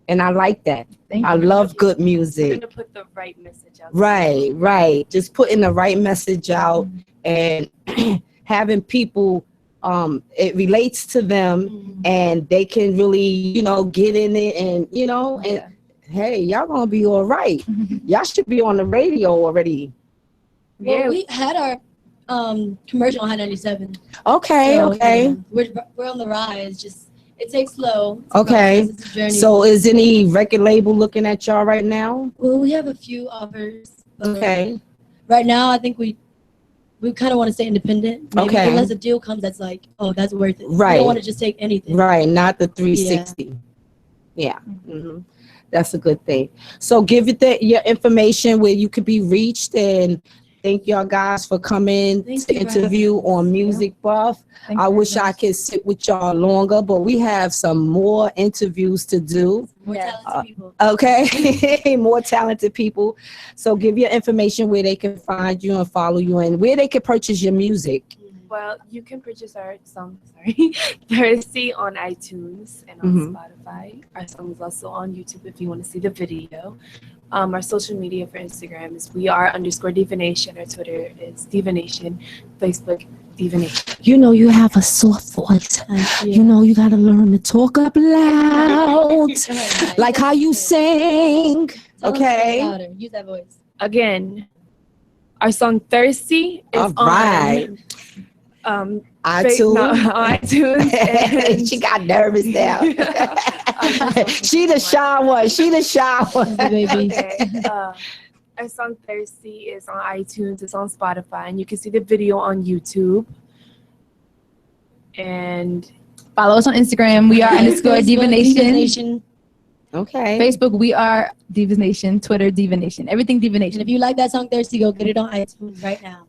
and I like that. I love good We're music. gonna put the right message out. Right. Just putting the right message out and having people, it relates to them and they can really, get in it and, and hey, y'all gonna be all right. Y'all should be on the radio already. Well, we had our commercial on High 97. Okay, So, okay. you know, we're on the rise. Just it takes slow. It's a Okay. process, it's a journey. So is any record label looking at y'all right now? Well, we have a few offers. Okay. Right now, I think we kind of want to stay independent. Maybe Okay. unless a deal comes that's like, oh, that's worth it. We Right. don't want to just take anything. Right, not the 360. Yeah. Mhm. That's a good thing. So give it your information where you could be reached, and thank y'all guys for coming Thank to you for interview having us. on Music Buff. Thank I you wish very I much. could sit with y'all longer, but we have some more interviews to do. More talented people. Okay, more talented people. So give your information where they can find you and follow you, and where they can purchase your music. Well, you can purchase our song, Thirsty on iTunes and on Spotify. Our song is also on YouTube if you want to see the video. Our social media for Instagram is @divanation. Our Twitter is Divanation. Facebook, Divanation. You know you have a soft voice. You know you gotta learn to talk up loud, like how you sing. Okay. Louder. Use that voice. Again, our song Thirsty is All right. on iTunes. iTunes. And She got nervous now. She the shy one. She the shy one. Baby. Okay, our song Thirsty is on iTunes. It's on Spotify, and you can see the video on YouTube. And Follow us on Instagram. We are _Divanation. Okay. Facebook, we are Divas Nation. Twitter, Divanation. Everything Divanation. And if you like that song Thirsty, go get it on iTunes right now.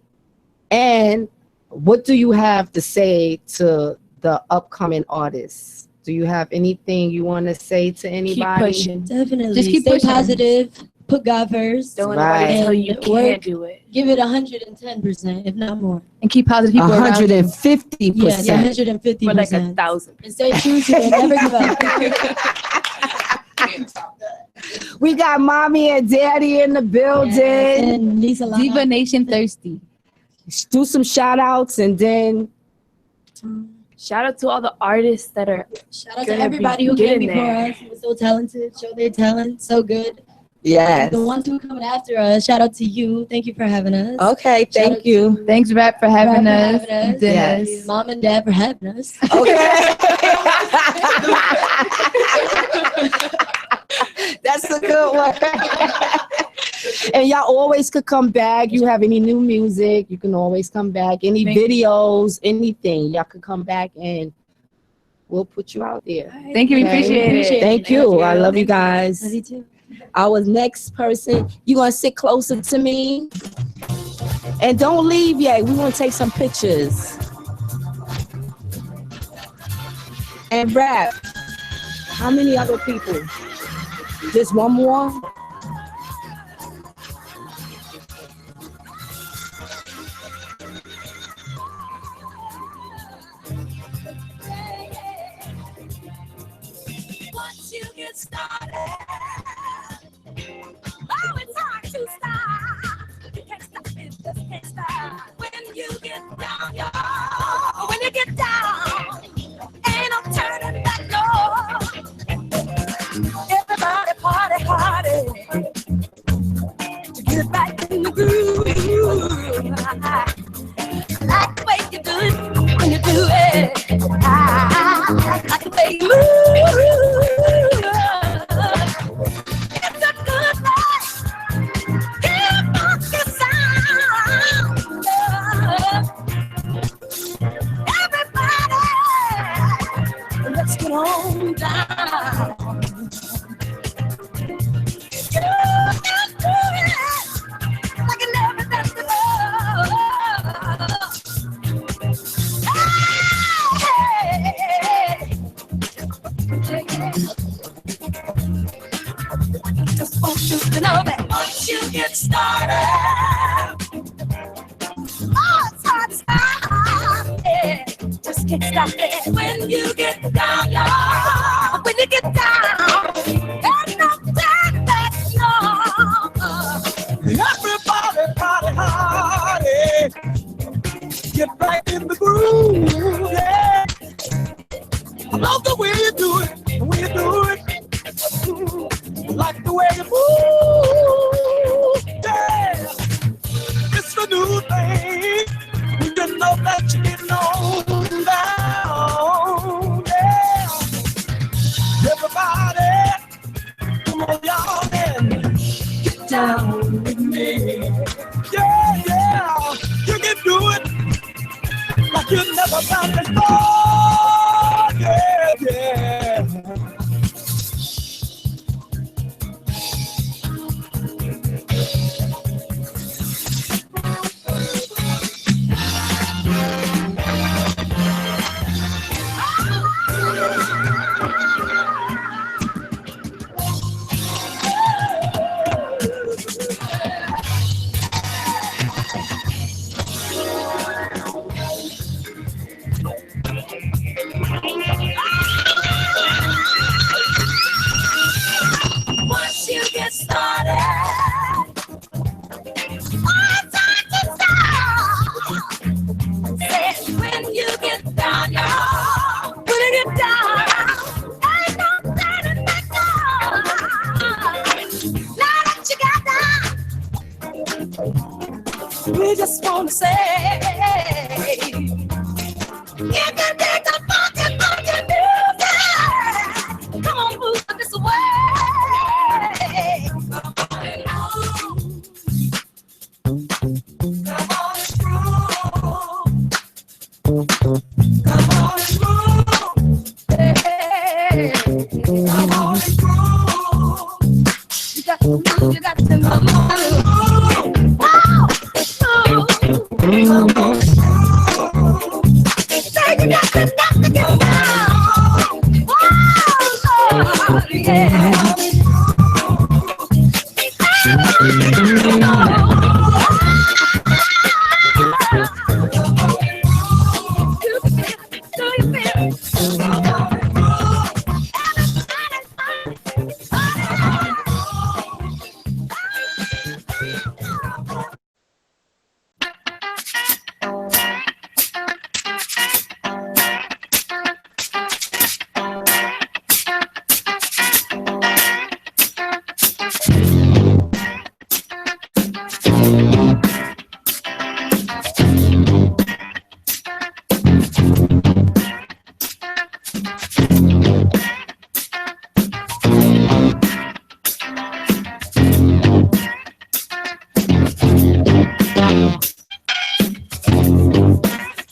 And what do you have to say to the upcoming artists? Do you have anything you want to say to anybody? keep pushing. Definitely. Just keep Stay pushing. positive. Put God first. Don't let nobody tell you you And can't work. do it. Give it 110%, if not more. And keep positive people around you. 150%. Yeah, 150%. For like 1,000. And stay true to it. Never give up. We got mommy and daddy in the building. And Lisa Lana. Divanation Thirsty. Do some shout outs and then Shout out to all the artists that are Shout out to gonna everybody be who came getting before there. us. Who was so talented. Show their talent. So good. yes. The ones who are coming after us. Shout out to you. Thank you for having us. Okay, Shout thank out you. to Thanks, Rap, for having Rap us. for having us. Dennis. Yes. Mom and Dad for having us. Okay. That's a good one. And y'all always could come back. You have any new music, you can always come back. Any videos, anything, y'all could come back and we'll put you out there. Thank you. We Okay? appreciate it. Thank you. I love you guys. Love you too. Our next person, you gonna sit closer to me? And don't leave yet. We wanna take some pictures. And Rap, how many other people? Just one more? Once you get started, oh, it's hard to stop. You can't stop it, just can't stop. When you get down, y'all, when you get down, ain't no turning back, no. Everybody party, party, to get back in the groove. Like the way you do it when you do it. Like the way you move. It's a good life. Keep on the sound. Everybody, let's get on down. You can do it like you never done before. Just want you to know that once you get started, oh, it's hard to stop. Yeah, just can't stop it when you get down, y'all. When you get down, there's no turning back, no. Everybody party hardy. Get right in the groove, yeah. I love the way you do it, the way you do it. Like the way you move, yeah. It's a new thing. You know that you're getting on down, yeah. Everybody, come on, y'all, and get down with me. Yeah, yeah, you can do it like you never done before. Yeah, yeah.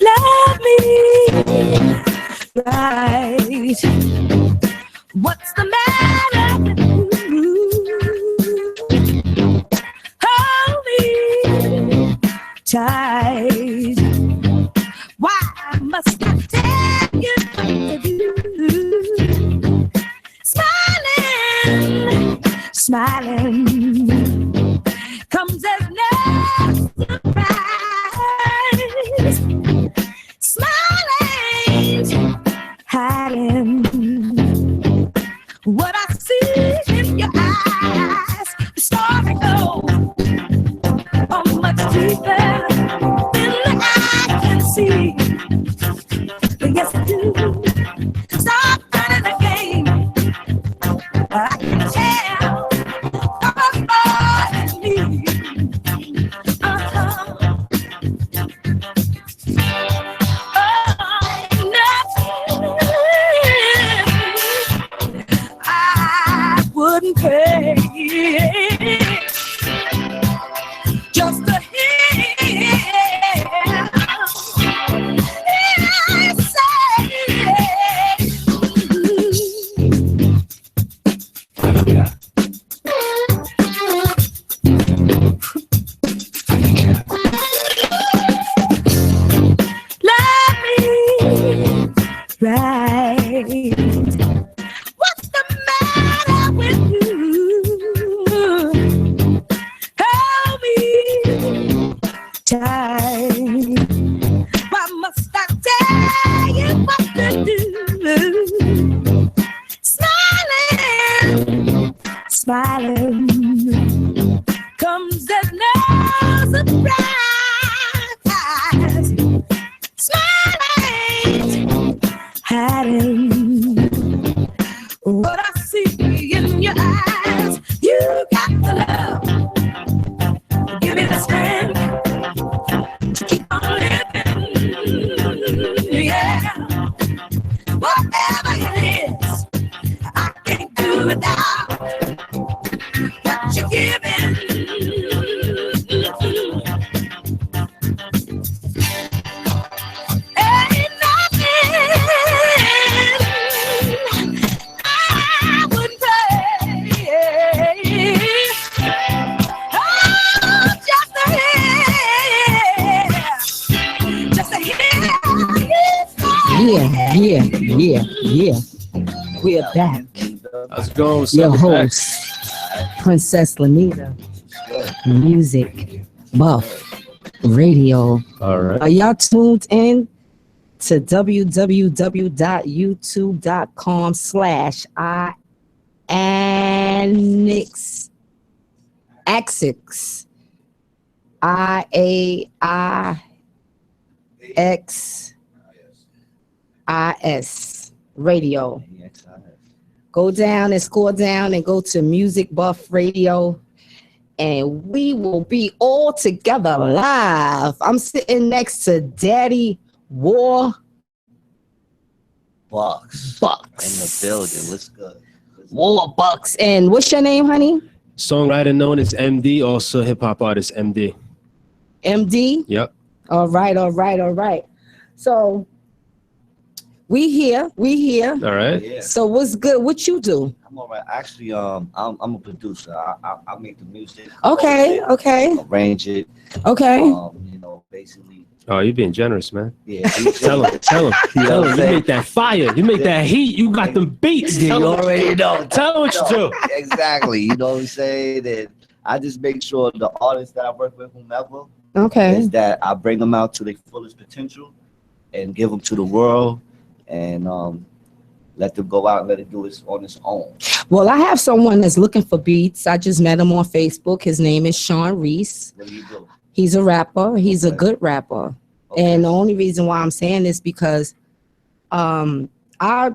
Love me right. What's the matter with you? Hold me tight. Why must I tell you what to do? Smiling, smiling comes as no surprise. Smiling, hiding what I see in your eyes. The story goes on much deeper than the eye can see. Yes, I do. Stop running the game. I can tell all in me. I wouldn't pay just to hear love me right. What's the matter with you? Hold me tight. Why must I tell you what to do? Smiling, smiling comes as no surprise. Smiling, hiding what I see in your eyes. You got the love. Give me the strength to keep on living. Yeah. Whatever it is, I can't do without what you're giving. Ain't nothing I wouldn't pay. Oh, just to hear Yeah. We're back. How's it going? What's Your up? We're back. host, Princess Lanita, Music Buff Radio. All right. Are y'all tuned in to www.youtube.com/IANIX IAIXIS Radio. Go down and scroll down and go to Music Buff Radio, and we will be all together live. I'm sitting next to Daddy War Bucks in the building. What's good? War Bucks. And what's your name, honey? Songwriter known as MD, also hip hop artist MD. MD? Yep. All right. So we here. All right. Yeah. So what's good? What you do? I'm all right. Actually, I'm a producer. I make the music. Okay. Arrange it. Okay. basically. Oh, you're being generous, man. Yeah. Tell him. You know Tell what him. I'm You saying? make that fire. You make that heat. You got them beats. Yeah, Tell you him. already know. Tell him what you do. Exactly. You know what I'm saying? And I just make sure the artists that I work with, whomever, Okay. is that I bring them out to their fullest potential and give them to the world and let them go out and let it do it on its own. Well, I have someone that's looking for beats. I just met him on Facebook. His name is Sean Reese. What do you do? He's a rapper. He's a good rapper. Okay. And the only reason why I'm saying this because I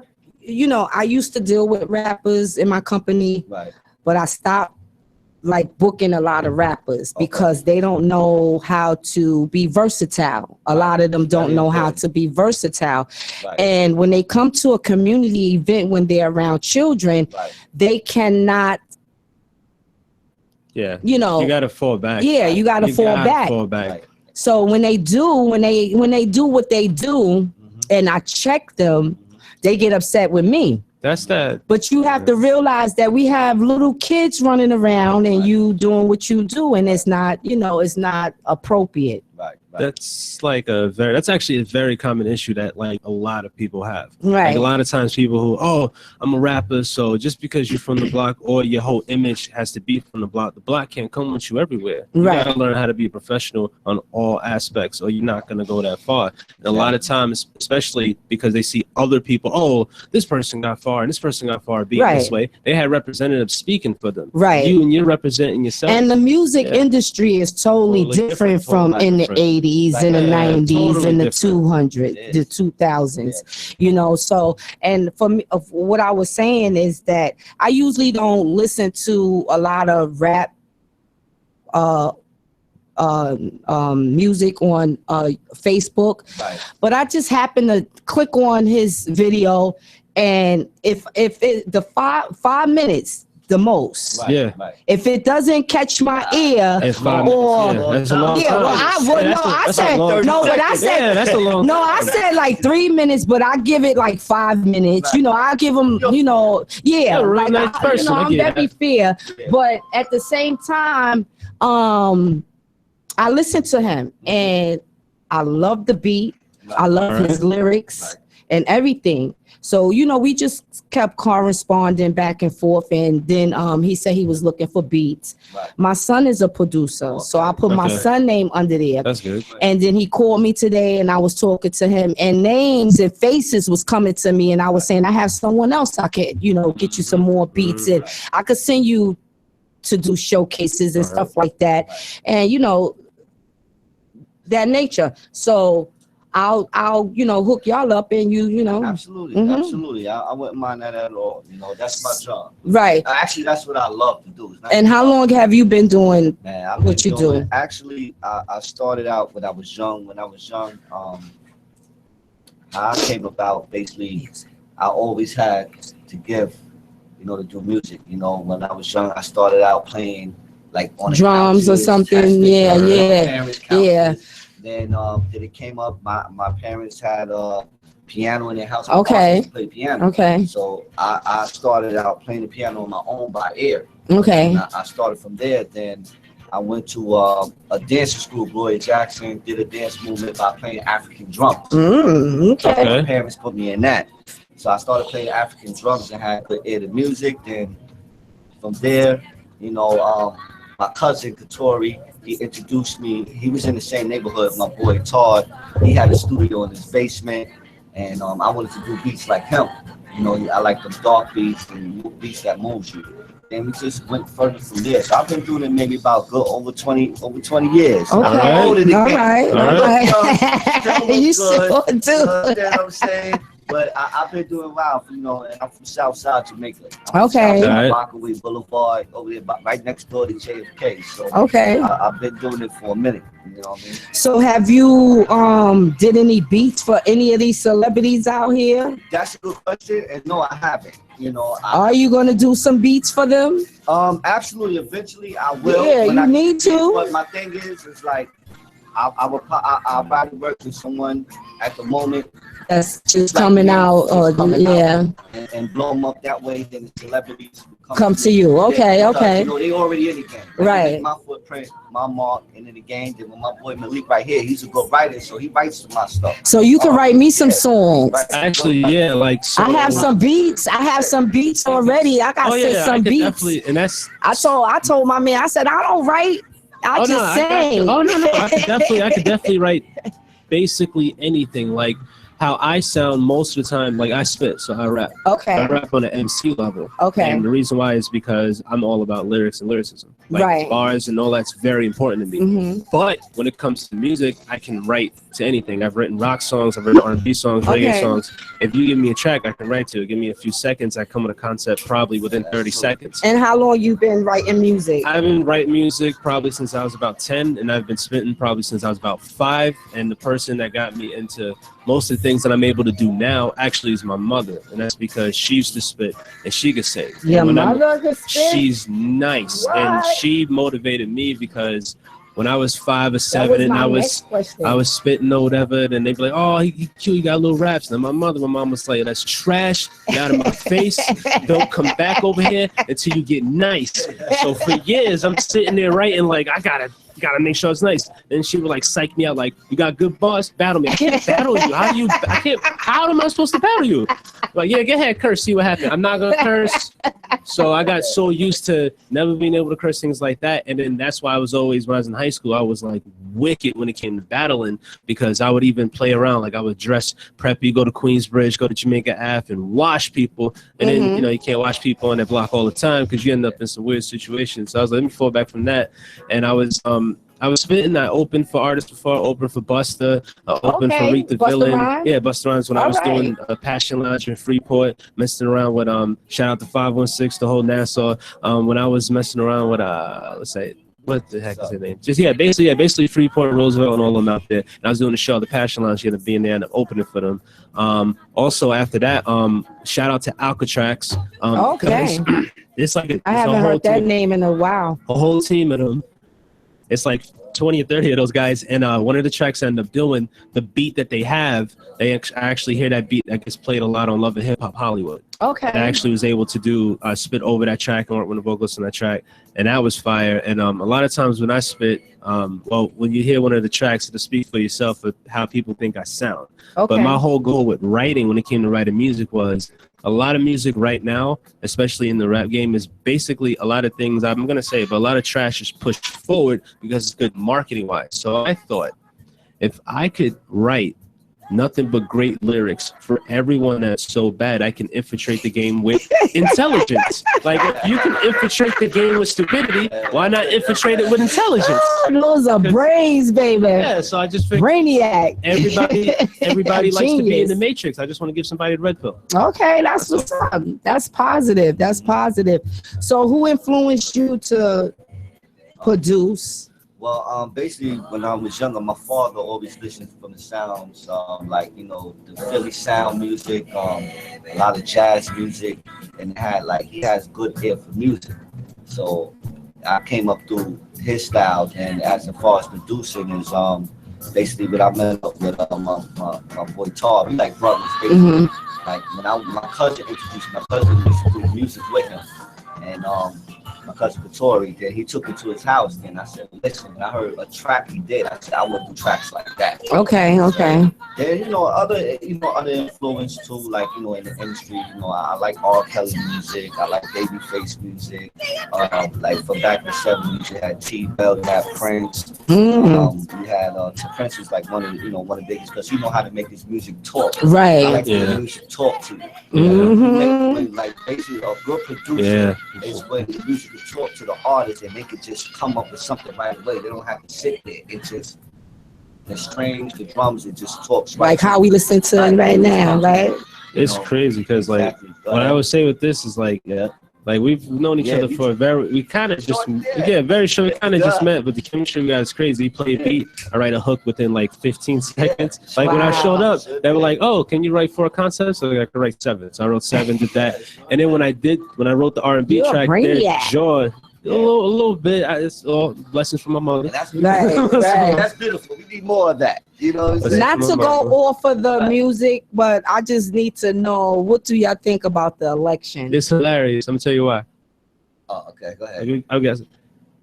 used to deal with rappers in my company, Right. but I stopped like booking a lot of rappers because they don't know how to be versatile. A lot of them don't know how to be versatile. Right. And when they come to a community event, when they're around children, they cannot, Yeah. you know, You gotta fall back. Yeah, you gotta fall back. Fall back. So when they do what they do, and I check them, they get upset with me. That's that. But you have to realize that we have little kids running around and you doing what you do, and it's not, it's not appropriate. Right. That's that's actually a very common issue that like a lot of people have. Right. Like a lot of times people who, I'm a rapper, so just because you're from the block or your whole image has to be from the block can't come with you everywhere. You Right. gotta learn how to be a professional on all aspects or you're not gonna go that far. And a lot of times, especially because they see other people, this person got far and this person got far being this Right. way. They had representatives speaking for them. Right. And you're representing yourself. And the music industry is totally different from in the 80s, in the 90s, in the 200s, the 2000s, so, and for me, of what I was saying is that I usually don't listen to a lot of rap music on Facebook, but I just happened to click on his video, and if it the 5 minutes the most. Right, yeah. If it doesn't catch my ear, It's 5 or minutes. Yeah, that's a long time. I said that's a long no, I time. said like 3 minutes, but I give it like 5 minutes. I give them, You're a real like nice person. I I'm get very fair, but at the same time, I listen to him and I love the beat. I love his lyrics and everything. So, we just kept corresponding back and forth. And then he said he was looking for beats. My son is a producer. So I put my son name under there. That's good. And then he called me today and I was talking to him and names and faces was coming to me. And I was saying, I have someone else I could, get you some more beats. And I could send you to do showcases and stuff like that. And, that nature. So I'll hook y'all up and Absolutely. I wouldn't mind that at all. That's my job. Right. Actually, that's what I love to do. And how long have you been doing I've what been you doing- do? Actually, I started out when I was young. How I came about, basically, I always had to give, to do music. When I was young, I started out playing like on the Drums or couches, something. testing Yeah, my yeah, parents' yeah. couches. Then it came up. My parents had a piano in their house. Okay. I used to play piano. Okay. So I started out playing the piano on my own by ear. Okay. And I started from there. Then I went to a dancing school, Gloria Jackson, did a dance movement by playing African drums. Okay. My parents put me in that. So I started playing African drums and had good ear to music. Then from there, my cousin Katori, he introduced me. He was in the same neighborhood, my boy Todd. He had a studio in his basement, and I wanted to do beats like him. I like the dark beats and beats that moves you. Then we just went further from there. So I've been doing it maybe about over 20 years. Okay. I'm older than All that. right. Still You look sure good. do. You know what I'm saying? But I've been doing well, and I'm from Southside Jamaica. I'm Okay. from Right. Rockaway Boulevard, over there, right next door to JFK. So Okay. I've been doing it for a minute. You know what I mean? So have you did any beats for any of these celebrities out here? That's a good question, and no, I haven't. Are you gonna do some beats for them? Absolutely. Eventually, I will. Yeah, when you I need to. But my thing is like, I'll probably work with someone at the moment That's just like coming me, out, or just coming yeah, out and blow them up that way. Then the celebrities come to you. Okay, because, okay. You know, they already in the game. Like, Right. they make my footprint, my mark, and in the game. Then with my boy Malik right here, he's a good writer, so he writes my stuff. So you can write me some songs. Actually, yeah, like so, I have some beats. I have some beats already. I got some beats. Definitely, and that's I told my man. I said I don't write. I just sing. No, I could definitely write basically anything. Like how I sound most of the time, like I spit, so I rap. Okay. I rap on an MC level. Okay. And the reason why is because I'm all about lyrics and lyricism. Like Right. bars and all that's very important to me. Mm-hmm. But when it comes to music, I can write to anything. I've written rock songs, I've written R&B songs, reggae Okay. songs. If you give me a track, I can write to it. Give me a few seconds, I come with a concept probably within 30 seconds. And how long you been writing music? I've been writing music probably since I was about 10, and I've been spitting probably since I was about 5. And the person that got me into most of the things that I'm able to do now actually is my mother, and that's because she used to spit and she could sing. Your And when mother could spit? She's nice, and What? she motivated me because when I was 5 or That 7 was and my I next question. was spitting or whatever, then they'd be like, "Oh, he cute, he got little raps." And my mom was like, "That's trash. Get out of my face. Don't come back over here until you get nice." So for years, I'm sitting there writing like, I gotta make sure it's nice. And she would like psych me out, like, "You got good bars, battle me." I can't battle you. How am I supposed to battle you? Like, yeah, go ahead, curse, see what happens. I'm not gonna curse. So I got so used to never being able to curse, things like that. And then that's why I was always, when I was in high school, I was like wicked when it came to battling, because I would even play around. Like I would dress preppy, go to Queensbridge, go to Jamaica Ave and wash people. And then, you know, you can't wash people on that block all the time because you end up in some weird situations. So I was like, let me fall back from that. And I was spitting. I opened for artists before. I opened for Busta. I opened for Reek the Busta Villain. Rhymes? Yeah, Busta Rhymes when I was doing Passion Lounge in Freeport, messing around with shout out to 516, the whole Nassau. When I was messing around with let's say, what the heck is his name? Basically Freeport, Roosevelt, and all of them out there. And I was doing the show, the Passion Lounge, here to be in there and opening for them. Also after that, shout out to Alcatrax. Okay. It's like I haven't heard that name in a while. A whole team of them. It's like 20 or 30 of those guys, and one of the tracks I end up doing, the beat that they have, I actually hear that beat that gets played a lot on Love and Hip Hop Hollywood. Okay. And I actually was able to do spit over that track and work with the vocalists on that track, and that was fire. And a lot of times when I spit, when you hear one of the tracks, to speak for yourself of how people think I sound. Okay. But my whole goal with writing, when it came to writing music, was a lot of music right now, especially in the rap game, is basically a lot of things, I'm going to say, but a lot of trash is pushed forward because it's good marketing wise. So I thought if I could write nothing but great lyrics for everyone that's so bad, I can infiltrate the game with intelligence. Like, if you can infiltrate the game with stupidity, why not infiltrate it with intelligence? Oh, those are brains, baby. Yeah, so I just figured Brainiac. Everybody likes to be in Genius. the Matrix. I just want to give somebody the red pill. Okay, that's what's up. That's positive. That's positive. So who influenced you to produce? Well, basically, when I was younger, my father always listened from the sounds, like, you know, the Philly sound music, a lot of jazz music, and he has good ear for music. So I came up through his style, and as far as producing is basically what I met up with my boy Tar. We like brothers, basically. Like when my cousin introduced my cousin used to do music with him, and my cousin Katori, then he took me to his house, and I said, listen, I heard a track he did. I said, I want to do tracks like that. Okay. Then, other influence too, like, in the industry, I like R. Kelly music, I like Babyface music, like from back in the 70s, you had T-Bell, you had Prince, you had, Prince was like one of the biggest, because he know how to make his music talk. Right. I like the music talk to you. Like, basically, a good producer is when the music can talk to the artist and they could just come up with something right away. They don't have to sit there. It's just the strings, the drums, it just talks right. Like how we listen to it right now, right? It's crazy because what I would say with this is like we've known each other for we kind of just very short. We kind of just met, but the chemistry we got is crazy. He played a beat, I write a hook within like 15 seconds. Like when I showed up, they were like, "Oh, can you write 4 concepts?" So I could write 7. So I wrote 7, did that, and then when I wrote the R&B track, A little bit. It's all blessings from my mother. That's Right, beautiful. right. That's beautiful. We need more of that. You know what I'm saying? Not to go off of the music, but I just need to know, what do y'all think about the election? It's hilarious. I'm gonna tell you why. Oh, okay. Go ahead. I guess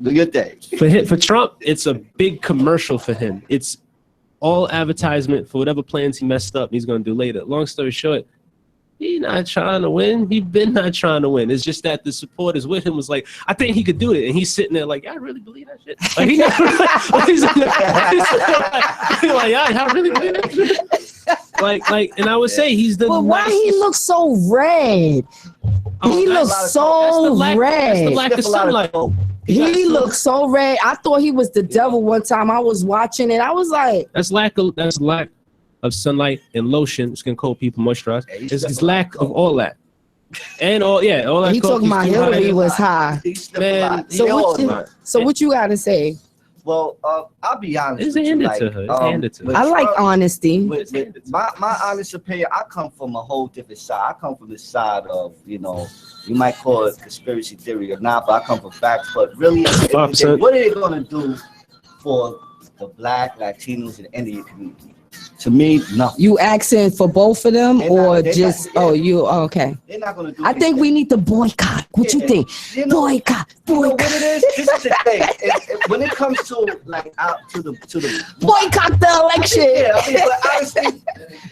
Do your thing. for Trump, it's a big commercial for him. It's all advertisement for whatever plans he messed up he's gonna do later. Long story short, he's not trying to win. He's been not trying to win. It's just that the supporters with him was like, I think he could do it. And he's sitting there like, yeah, I really believe that shit. Like, he's like, yeah, I really believe that shit. Like, and I would say he's the But why he looks so red? He looks so red. That's the lack of sunlight. He looks so red. I thought he was the devil one time. I was watching it. I was like, That's lack of sunlight and lotion. Skin cold people moisturize. It's lack of all that. And all that. he talking about Hillary was high. Man, So what you got to say? Well, I'll be honest. It's with you, handed like, to her. It's handed to her. I like honesty. With my honest opinion, I come from a whole different side. I come from the side of, you might call it conspiracy theory or not, but I come from facts. But really, what are they going to do for the Black, Latinos, and Indian community? To me, no. You asking for both of them, or just okay? They're not going to do. I think we need to boycott. What you think? Boycott. You know what it is? This is the thing. When it comes to out to the boycott the election. Yeah, I mean, but honestly,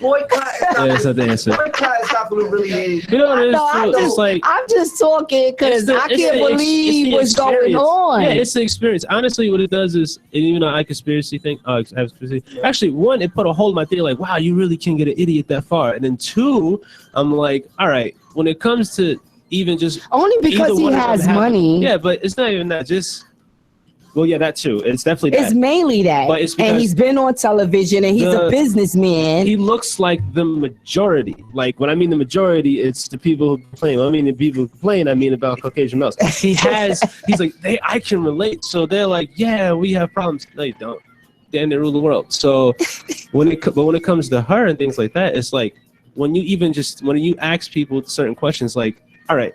boycott. That's not the answer. Boycott is not going to really. You know what it is? It's like I'm just talking because I can't believe what's going on. Yeah, it's the experience. Honestly, what it does is, and even though I conspiracy think, actually, one, it put a hold in my theory, like, wow, you really can get an idiot that far. And then two, I'm like, all right, when it comes to even just only because he has money. Yeah, but it's not even that. Just that too. It's definitely that. It's mainly that. But it's and he's been on television and he's a businessman. He looks like the majority. Like when I mean the majority, it's the people who complain. When I mean the people who complain, I mean about Caucasian males. He's like, I can relate. So they're like, yeah, we have problems. No, you don't. Then they rule the world. So when it comes to her and things like that, it's like when you ask people certain questions, like, all right,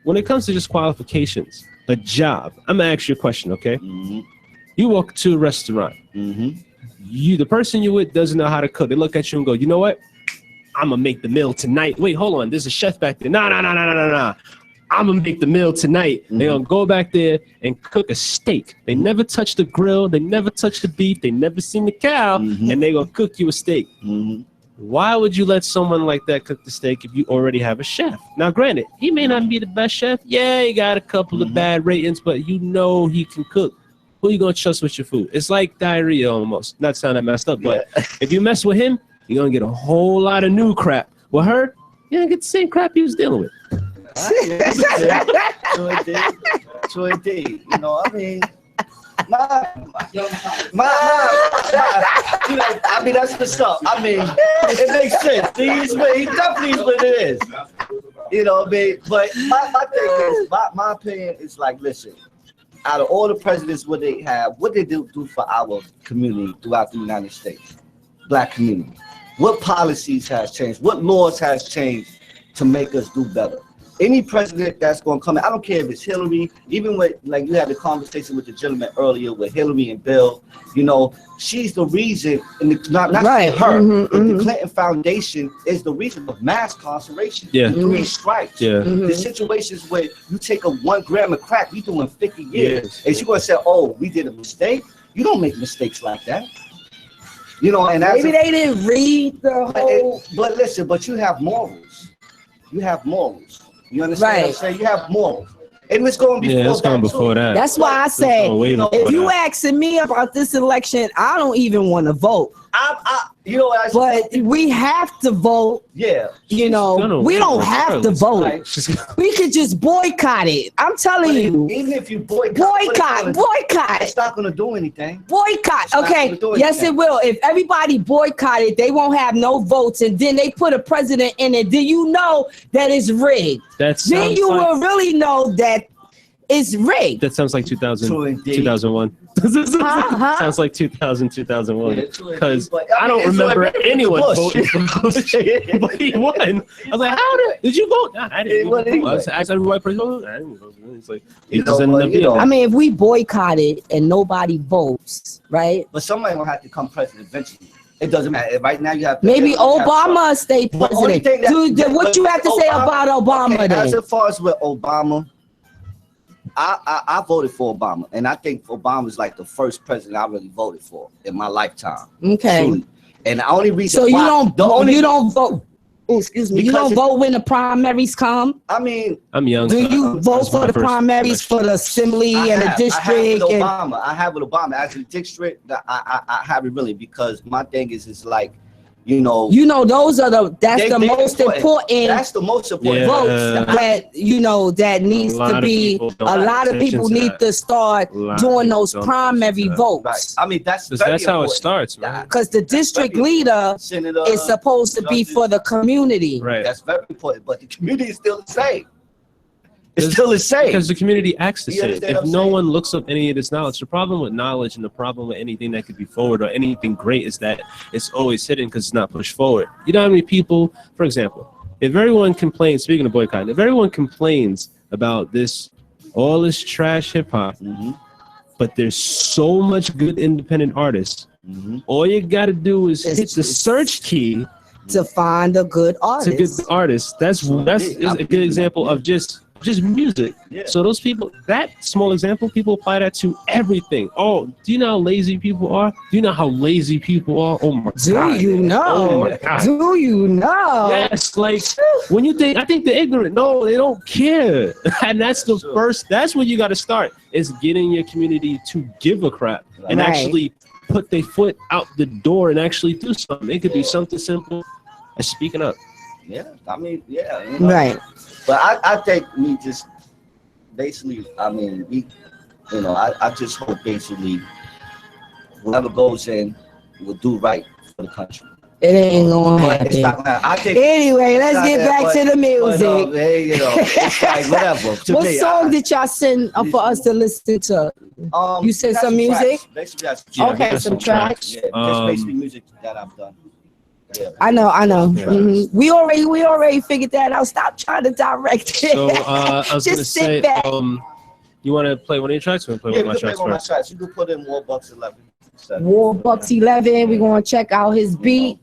when it comes to just qualifications, a job, I'm gonna ask you a question, okay? Mm-hmm. You walk to a restaurant. Mm-hmm. The person you with doesn't know how to cook. They look at you and go, you know what? I'm gonna make the meal tonight. Wait, hold on. There's a chef back there. No. I'm gonna make the meal tonight. Mm-hmm. They're gonna go back there and cook a steak. They never touch the grill. They never touch the beef. They never seen the cow. Mm-hmm. And they're gonna cook you a steak. Mm-hmm. Why would you let someone like that cook the steak if you already have a chef? Now, granted, he may not be the best chef. Yeah, he got a couple of bad ratings, but you know he can cook. Who you gonna trust with your food? It's like diarrhea almost. Not sound that messed up, but if you mess with him, you're gonna get a whole lot of new crap. With her, you're gonna get the same crap he was dealing with. True indeed. You know, I mean, I mean, that's what's up. I mean, it makes sense. He definitely is what it is. You know what I mean? But my thing is, my opinion is like, listen, out of all the presidents, what they do for our community throughout the United States, Black community, what policies has changed? What laws has changed to make us do better? Any president that's going to come in, I don't care if it's Hillary, even with, like you had the conversation with the gentleman earlier with Hillary and Bill, you know, she's the reason, and not right. Her, the Clinton Foundation is the reason of mass incarceration, 3 strikes. The situations where you take a 1 gram of crack, you're doing 50 years. And she's going to say, oh, we did a mistake. You don't make mistakes like that. You know, and maybe they didn't read the whole. But listen, but you have morals. You have morals. You understand what I'm saying? You have morals. And it's going before that. That's why I say, if you asking me about this election, I don't even want to vote. You know what but we have to vote. Yeah. You know, we don't have to vote. We could just boycott it. I'm telling you. Even if you boycott. It's not going to do anything. Boycott. Okay. Yes, it will. If everybody boycotted, they won't have no votes. And then they put a president in it. Do you know that it's rigged? Then you will really know that it's rigged. That sounds like 2001. Sounds like 2001. Because I don't remember anyone voting for Bush, but he won. I was like, how did Did you vote? Nah, I didn't. Well, anyway. I asked every white person. I didn't vote. It's like You it know, just ended but, up you being know, that. I mean, if we boycott it and nobody votes, right? But somebody gonna have to come president eventually. It doesn't matter. Right now, you have Maybe you have Obama Trump. stay The only president. thing that- Dude, what you have to say about Obama okay, then? as far as with Obama, I voted for Obama, and I think Obama is like the first president I really voted for in my lifetime. Okay. Truly. And the only reason So you why, don't vote. Oh, excuse me. You Because don't vote when the primaries come. I mean, I'm young. Do you vote That's for my the first primaries election. for the assembly I and the have district? with And Obama. I have with Obama. Actually, district. I have it really because my thing is like, you know, those are that's they- the they're most important That's the most important. Yeah. votes that that needs A lot to of be. people don't A pay lot of attention people to need that. to start A lot of doing people those don't pay primary attention to that. votes. Right. I mean, that's Because very that's how it important. starts, man. Because the district leader Senator, is supposed to be judges. for the community. Right. That's very important. But the community is still the same. It's still the same. Because the community acts the You same. understand If what I'm no saying? one looks up any of this knowledge, the problem with knowledge and the problem with anything that could be forward or anything great is that it's always hidden because it's not pushed forward. You know how many people, for example, if everyone complains, speaking of boycotting, if everyone complains about this, all this trash hip hop, but there's so much good independent artists, all you got to do is hit the search key to find a good to artist. good artists. That's is a good example of just music. So those people, that small example, people apply that to everything. Oh, do you know how lazy people are? Do you know how lazy people are? Oh my Do god. you know? Oh my god. Do you know? Yes, like when you think, I think they're ignorant. No, they don't care. And that's the first, that's where you got to start, is getting your community to give a crap and Right. actually put their foot out the door and actually do something. It could be something simple as speaking up. Yeah, I mean, yeah. You know. Right. But I think we just basically, I mean, I just hope basically whoever goes in will do right for the country. It ain't gonna But it's happen. not gonna- I think- Anyway, let's it's get not back that, to the music. hey, you know, it's like whatever. To What me, song did y'all send for us to listen to? You said that's some music? tracks. Basically, that's Yeah, Okay, that's some tracks. Yeah, just basically music that I've done. Yeah. I know. Yeah. Mhm. We already figured that out. Stop trying to direct it. So I was Just gonna sit say, back. you want to play one of your tracks? Or you wanna Yeah, play you one of can my play tracks one of my first? tracks. You can put in Warbucks 11. Warbucks 11. We're gonna check out his beat.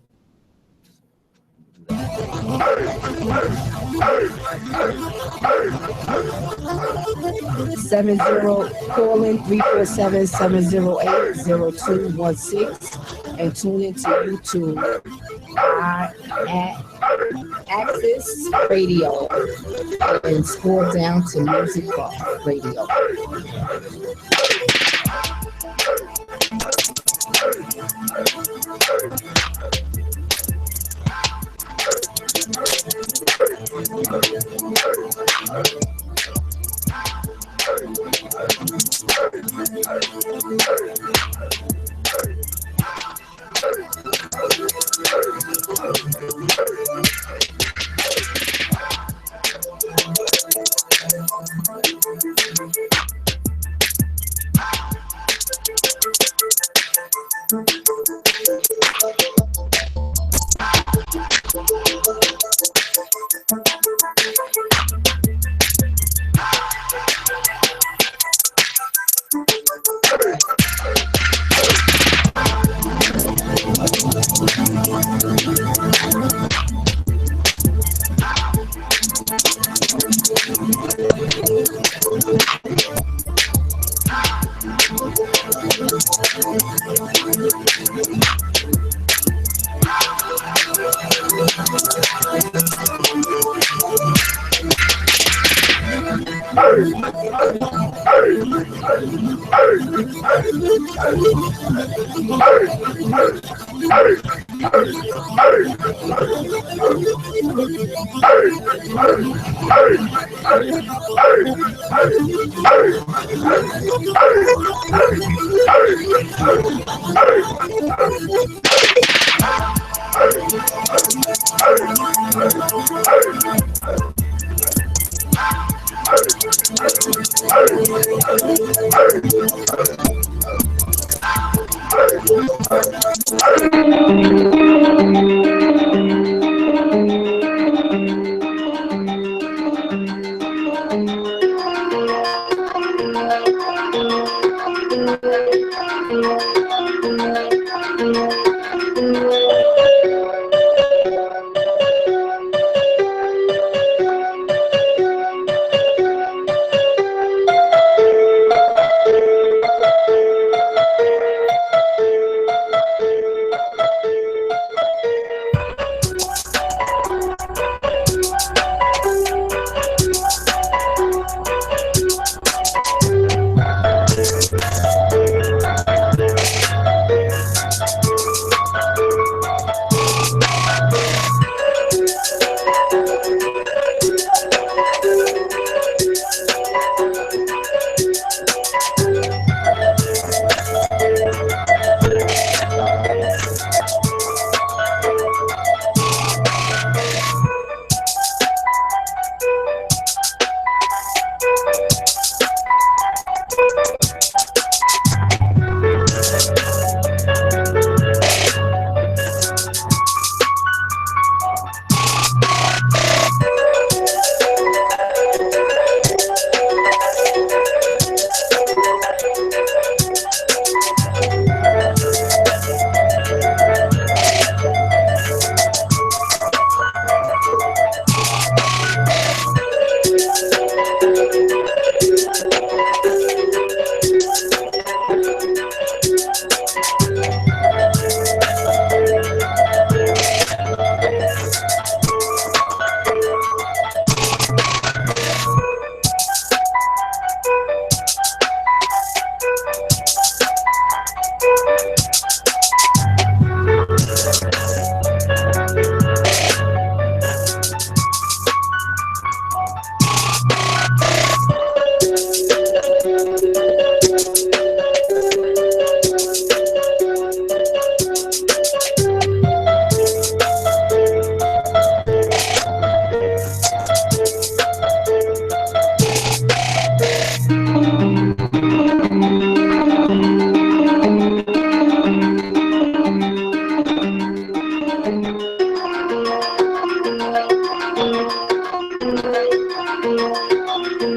Seven zero calling 347-708-0216 and tune into YouTube at Access Radio and scroll down to Music Box Radio.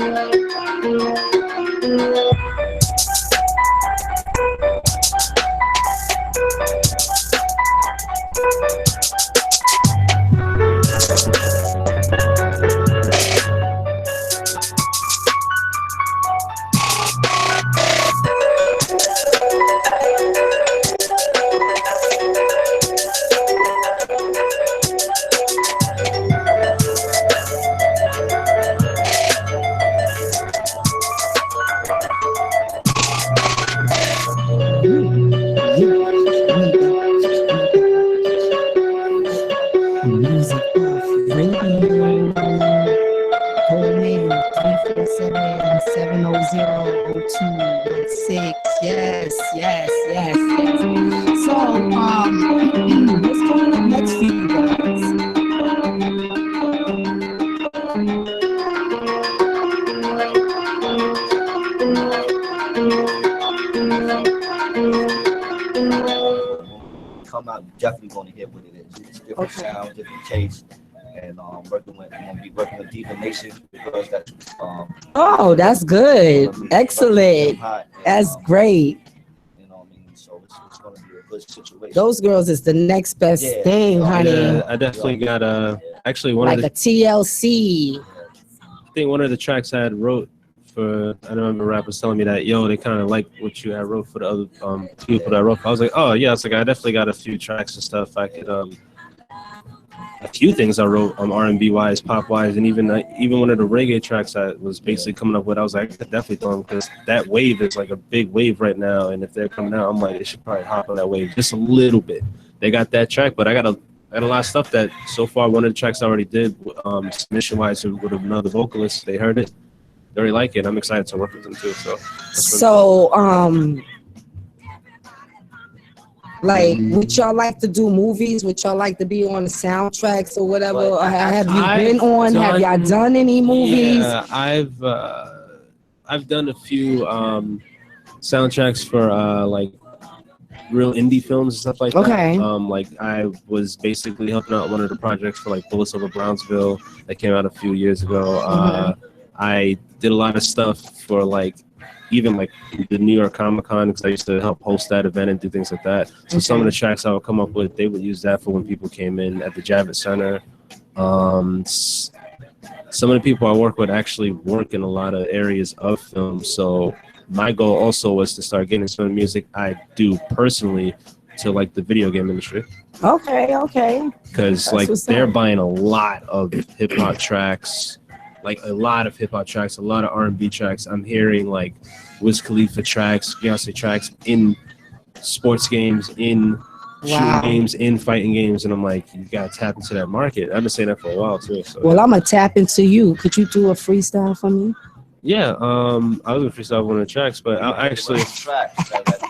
Music Off Radio. Call me 347-700-0216. Yes, yes, yes, yes. So, what's coming up next for you guys? Come out, you're definitely going to hear what it is. It's different sound, different taste, and I'm gonna be working with Diva Nation because that's Oh, that's good. Excellent. That's great. You know what I mean? So it's going to be a good situation. Those girls is the next best thing, honey. Yeah, I definitely got actually one Like of the a TLC. I think one of the tracks I had wrote for, I remember rappers telling me that, yo, they kind of like what you had wrote for the other people that wrote. I was like, oh yeah, it's like I definitely got a few tracks and stuff. I could a few things I wrote R&B wise, pop wise, and even one of the reggae tracks I was basically coming up with. I was like, I could definitely throw them because that wave is like a big wave right now, and if they're coming out, I'm like, they should probably hop on that wave just a little bit. They got that track, but I got a lot of stuff that so far. One of the tracks I already did submission wise with another vocalist. They heard it, they really like it. I'm excited to work with them too. So like, would y'all like to do movies? Would y'all like to be on the soundtracks or whatever? Or have you been on? Have y'all done any movies? Yeah, I've done a few soundtracks for like real indie films and stuff like that. Okay. Like I was basically helping out one of the projects for like Bullets Over Brownsville that came out a few years ago. I did a lot of stuff for like even like the New York Comic-Con because I used to help host that event and do things like that. So some of the tracks I would come up with, they would use that for when people came in at the Javits Center. Some of the people I work with actually work in a lot of areas of film. So my goal also was to start getting some music I do personally to like the video game industry. Okay. Because like they're buying a lot of hip hop tracks. Like a lot of hip hop tracks, a lot of R&B tracks. I'm hearing like Wiz Khalifa tracks, Beyonce tracks in sports games, in shooting games, in fighting games, and I'm like, you gotta tap into that market. I've been saying that for a while too. So. Well, I'm gonna tap into you. Could you do a freestyle for me? Yeah, I was gonna freestyle one of the tracks, but I'll actually.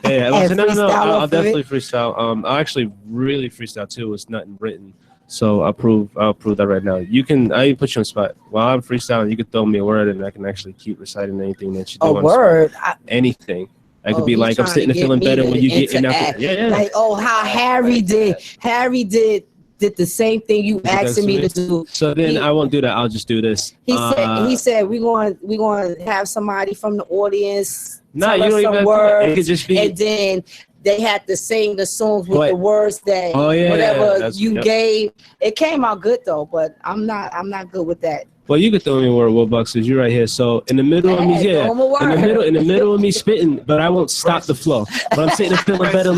Yeah, no. I'll definitely freestyle. I'll actually really freestyle too. It's nothing written. So I'll prove that right now. I can put you on the spot. While I'm freestyling, you can throw me a word and I can actually keep reciting anything that you do. A word? Anything. I could be like, I'm sitting and feeling better when you get in that. Yeah. Like, how Harry did the same thing you asking me to do. So then I won't do that. I'll just do this. He said we going to have somebody from the audience tell you us don't some even words, it could just be, and then they had to sing the songs with the words that whatever you gave. It came out good though, but I'm not good with that. Well, you could throw me a word, Will Bucks, because you're right here. So in the middle of me, in the middle of me spitting, but I won't stop the flow. But I'm sitting and feeling better.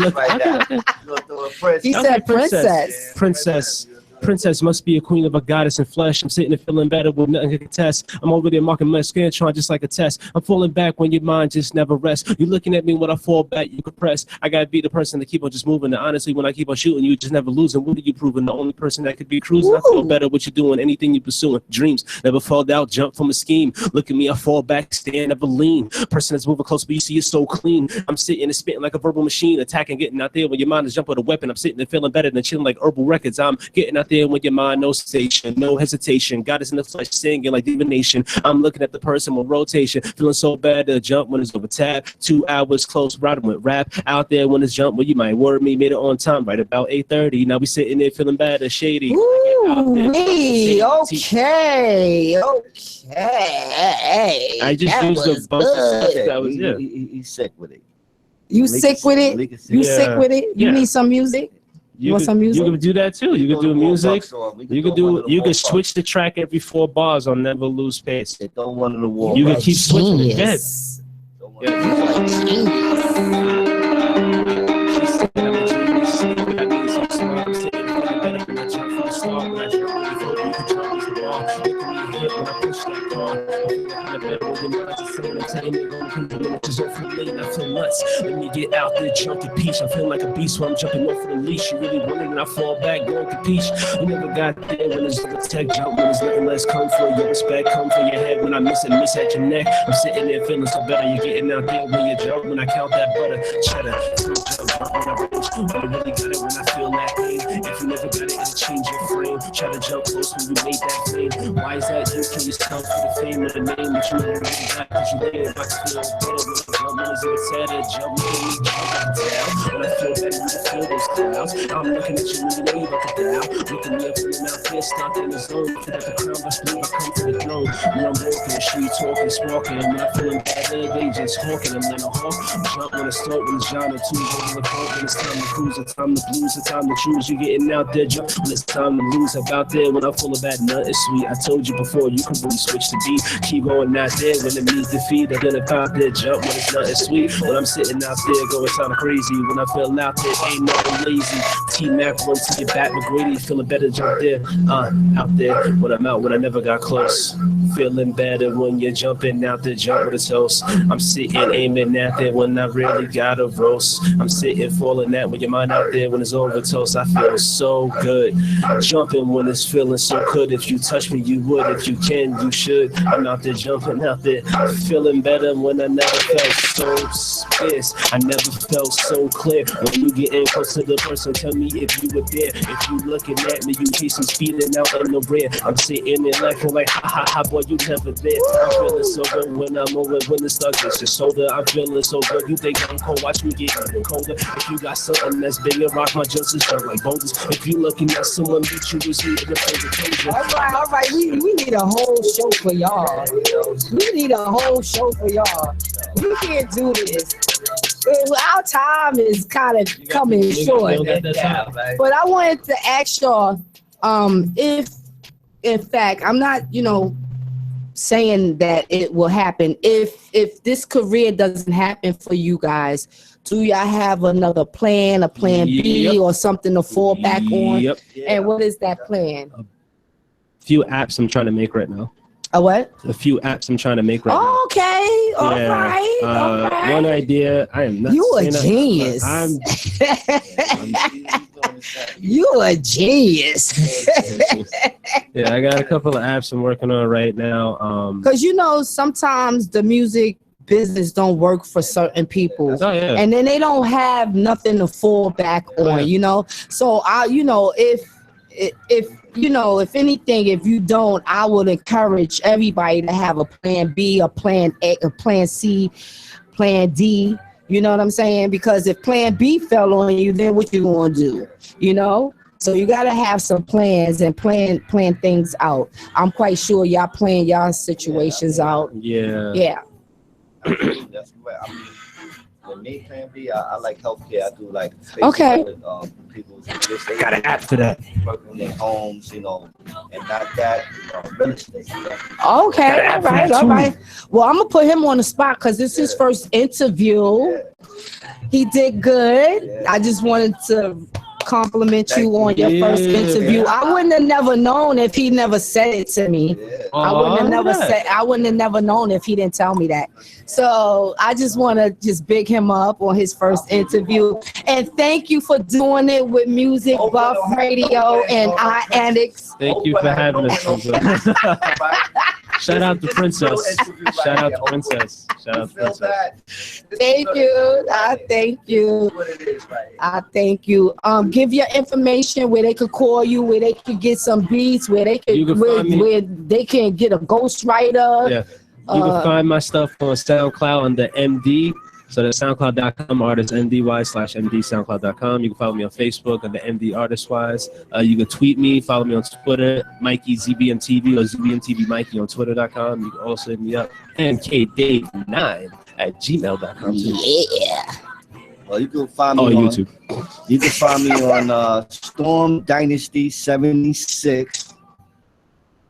He said princess. Princess must be a queen of a goddess in flesh. I'm sitting and feeling better with nothing to contest. I'm over there marking my skin, trying just like a test. I'm falling back when your mind just never rests. You're looking at me when I fall back, you compress. I gotta be the person to keep on just moving. And honestly, when I keep on shooting, you just never losing. What are you proving? The only person that could be cruising. I feel better what you're doing, anything you're pursuing. Dreams never fall out, jump from a scheme. Look at me, I fall back, stand, never lean. Person that's moving close, but you see it's so clean. I'm sitting and spitting like a verbal machine, attacking, getting out there when your mind is jumping with a weapon. I'm sitting and feeling better than chilling like herbal records. I'm getting out there when your mind, no station, no hesitation. God is in the flesh, singing like divination. I'm looking at the person with rotation, feeling so bad to jump when it's over tap. 2 hours close, riding with rap. Out there when it's jump, well, you might word me, made it on time, right about 8:30. Now we sitting there feeling bad and shady. Ooh-wee. Okay. I just That used was a bunch of stuff good. that was He's sick with it. You Malik sick is- with it? Malik is You sick. sick with it? You Yeah. need some music? You want some music? You could do that too. You could do music. You could do. You could switch the track every 4 bars on Never Lose Pace. Don't want to war. You could keep switching it. Good. Genius. Let me get out there, jump the peach. I feel like a beast when I'm jumping off of the leash. You really want it, and I fall back, go and compete. You never got there when there's a tech jump, when there's nothing less come for your respect, come for your head. When I miss it, miss at your neck. I'm sitting there feeling so better. You're getting out there when you jump. When I count that butter, cheddar, I really got it when I feel that pain. If you never got it, it'll change your frame. Try to jump close when you made that claim. Why is that you kill yourself for the fame of the name that you never really got? Cause you did. I feel better when I jump. When it's in jump with me, jump up and down. When I feel better, you feel those clouds. I'm looking at you when you leave up and down. Looking me up in the mouth, here, stuck in the zone. Looking at the crown, but believe I come to the throne. When I'm walking the street, talking, sparking. When I'm feeling better, they just hawking. I'm like a hawk. Jump when I start, when it's genre 2, over the court. When it's time to cruise, it's time to blues, it's time to choose. You getting out there, jump when it's time to lose. About there, when I'm full of that nut, it's sweet. I told you before, you can really switch the beat. Keep going out there when it means defeat. And then if out there, jump when it's nothing sweet. When I'm sitting out there going sound crazy. When I feel out there, ain't nothing lazy. T-Mac run to your back, McGrady, feeling better, jump there. Out there, when I'm out, when I never got close. Feeling better when you're jumping out there, jump with a toast. I'm sitting, aiming at there when I really got a roast. I'm sitting, falling at when your mind out there, when it's over toast. I feel so good. Jumping when it's feeling so good. If you touch me, you would. If you can, you should. I'm out there jumping out there, feeling better when I never felt so pissed. I never felt so clear. When you get in close to the person, tell me if you were there. If you looking at me, you see some speeding out in the rear. I'm sitting there laughing like, ha ha ha, boy, you never there. I'm feeling so good when I'm over, when the stuck is your shoulder. I'm feeling so good. You think I'm cold, watch me get even colder. If you got something that's bigger, rock my justice sharp like boulders. If you looking at someone beat you, it's me in the face. All right. We need a whole show for y'all. We need a whole show for y'all. We can't do this. Our time is kind of coming short. But I wanted to ask y'all, if in fact, I'm not, saying that it will happen. If this career doesn't happen for you guys, do y'all have another plan, a plan B or something to fall back on? Yep. And what is that plan? A few apps I'm trying to make right now. A what? A few apps I'm trying to make right now. Okay. All right. All right. One idea. I am not. You a genius. You a genius. Yeah, I got a couple of apps I'm working on right now. Because sometimes the music business don't work for certain people. Oh, yeah. And then they don't have nothing to fall back on, So if anything, if you don't, I would encourage everybody to have a plan B, a plan A, a plan C, plan D. You know what I'm saying? Because if plan B fell on you, then what you gonna do? So you gotta have some plans and plan things out. I'm quite sure y'all plan y'all situations out. Yeah. Yeah. That's right. I mean, with me, plan B, I like healthcare. I do like Okay. with people. Got an app for that. Working in their homes, and not that real estate. Okay, all right. Well, I'm gonna put him on the spot because this is his first interview. He did good. I just wanted to compliment you on your first interview. I wouldn't have never known if he never said it to me. I wouldn't have never known if he didn't tell me that. So I just want to big him up on his first interview. And thank you for doing it with Music Buff Radio and iAddicts. Thank you for having us. Shout out to Princess. Shout out to Princess. Thank you. I thank you. Give your information where they could call you, where they could get some beats, where they could where they can get a ghostwriter. Yeah. You can find my stuff on SoundCloud under MD So that's SoundCloud.com, artist NDY/MD, SoundCloud.com. You can follow me on Facebook under MD Artist-wise. You can tweet me, follow me on Twitter, Mikey ZBMTV or ZBMTV Mikey on Twitter.com. You can also hit me up, nkdave9@gmail.com too. Yeah. Well, you can find me on on YouTube. You can find me on Storm Dynasty 76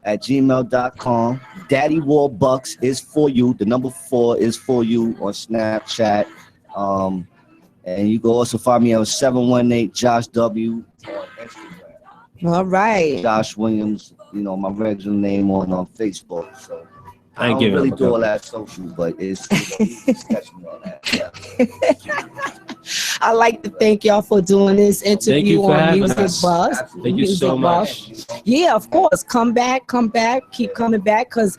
at gmail.com. Daddy Warbucks is for you. The number 4 is for you on Snapchat. And you can also find me on 718 Josh W on Instagram. All right. Josh Williams, you know, my regular name on Facebook. So I I ain't don't giving really him a do all copy. that social, but it's you can catch me on that. Yeah. I'd like to thank y'all for doing this Thank you interview for on having Music us. Buzz. Thank you Music so Buzz. much. Yeah, of course. Come back, keep coming back, because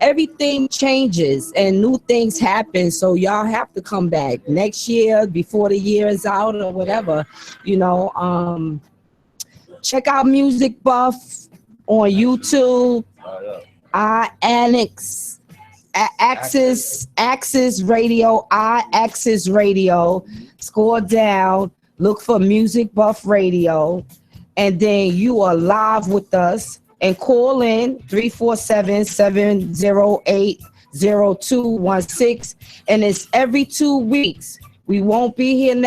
everything changes and new things happen. So y'all have to come back next year before the year is out or whatever. You know, check out Music Buff on YouTube. Axis Radio, Axis Radio. Score down, look for Music Buff Radio, and then you are live with us. And call in 347-708-0216, and it's every 2 weeks. We won't be here next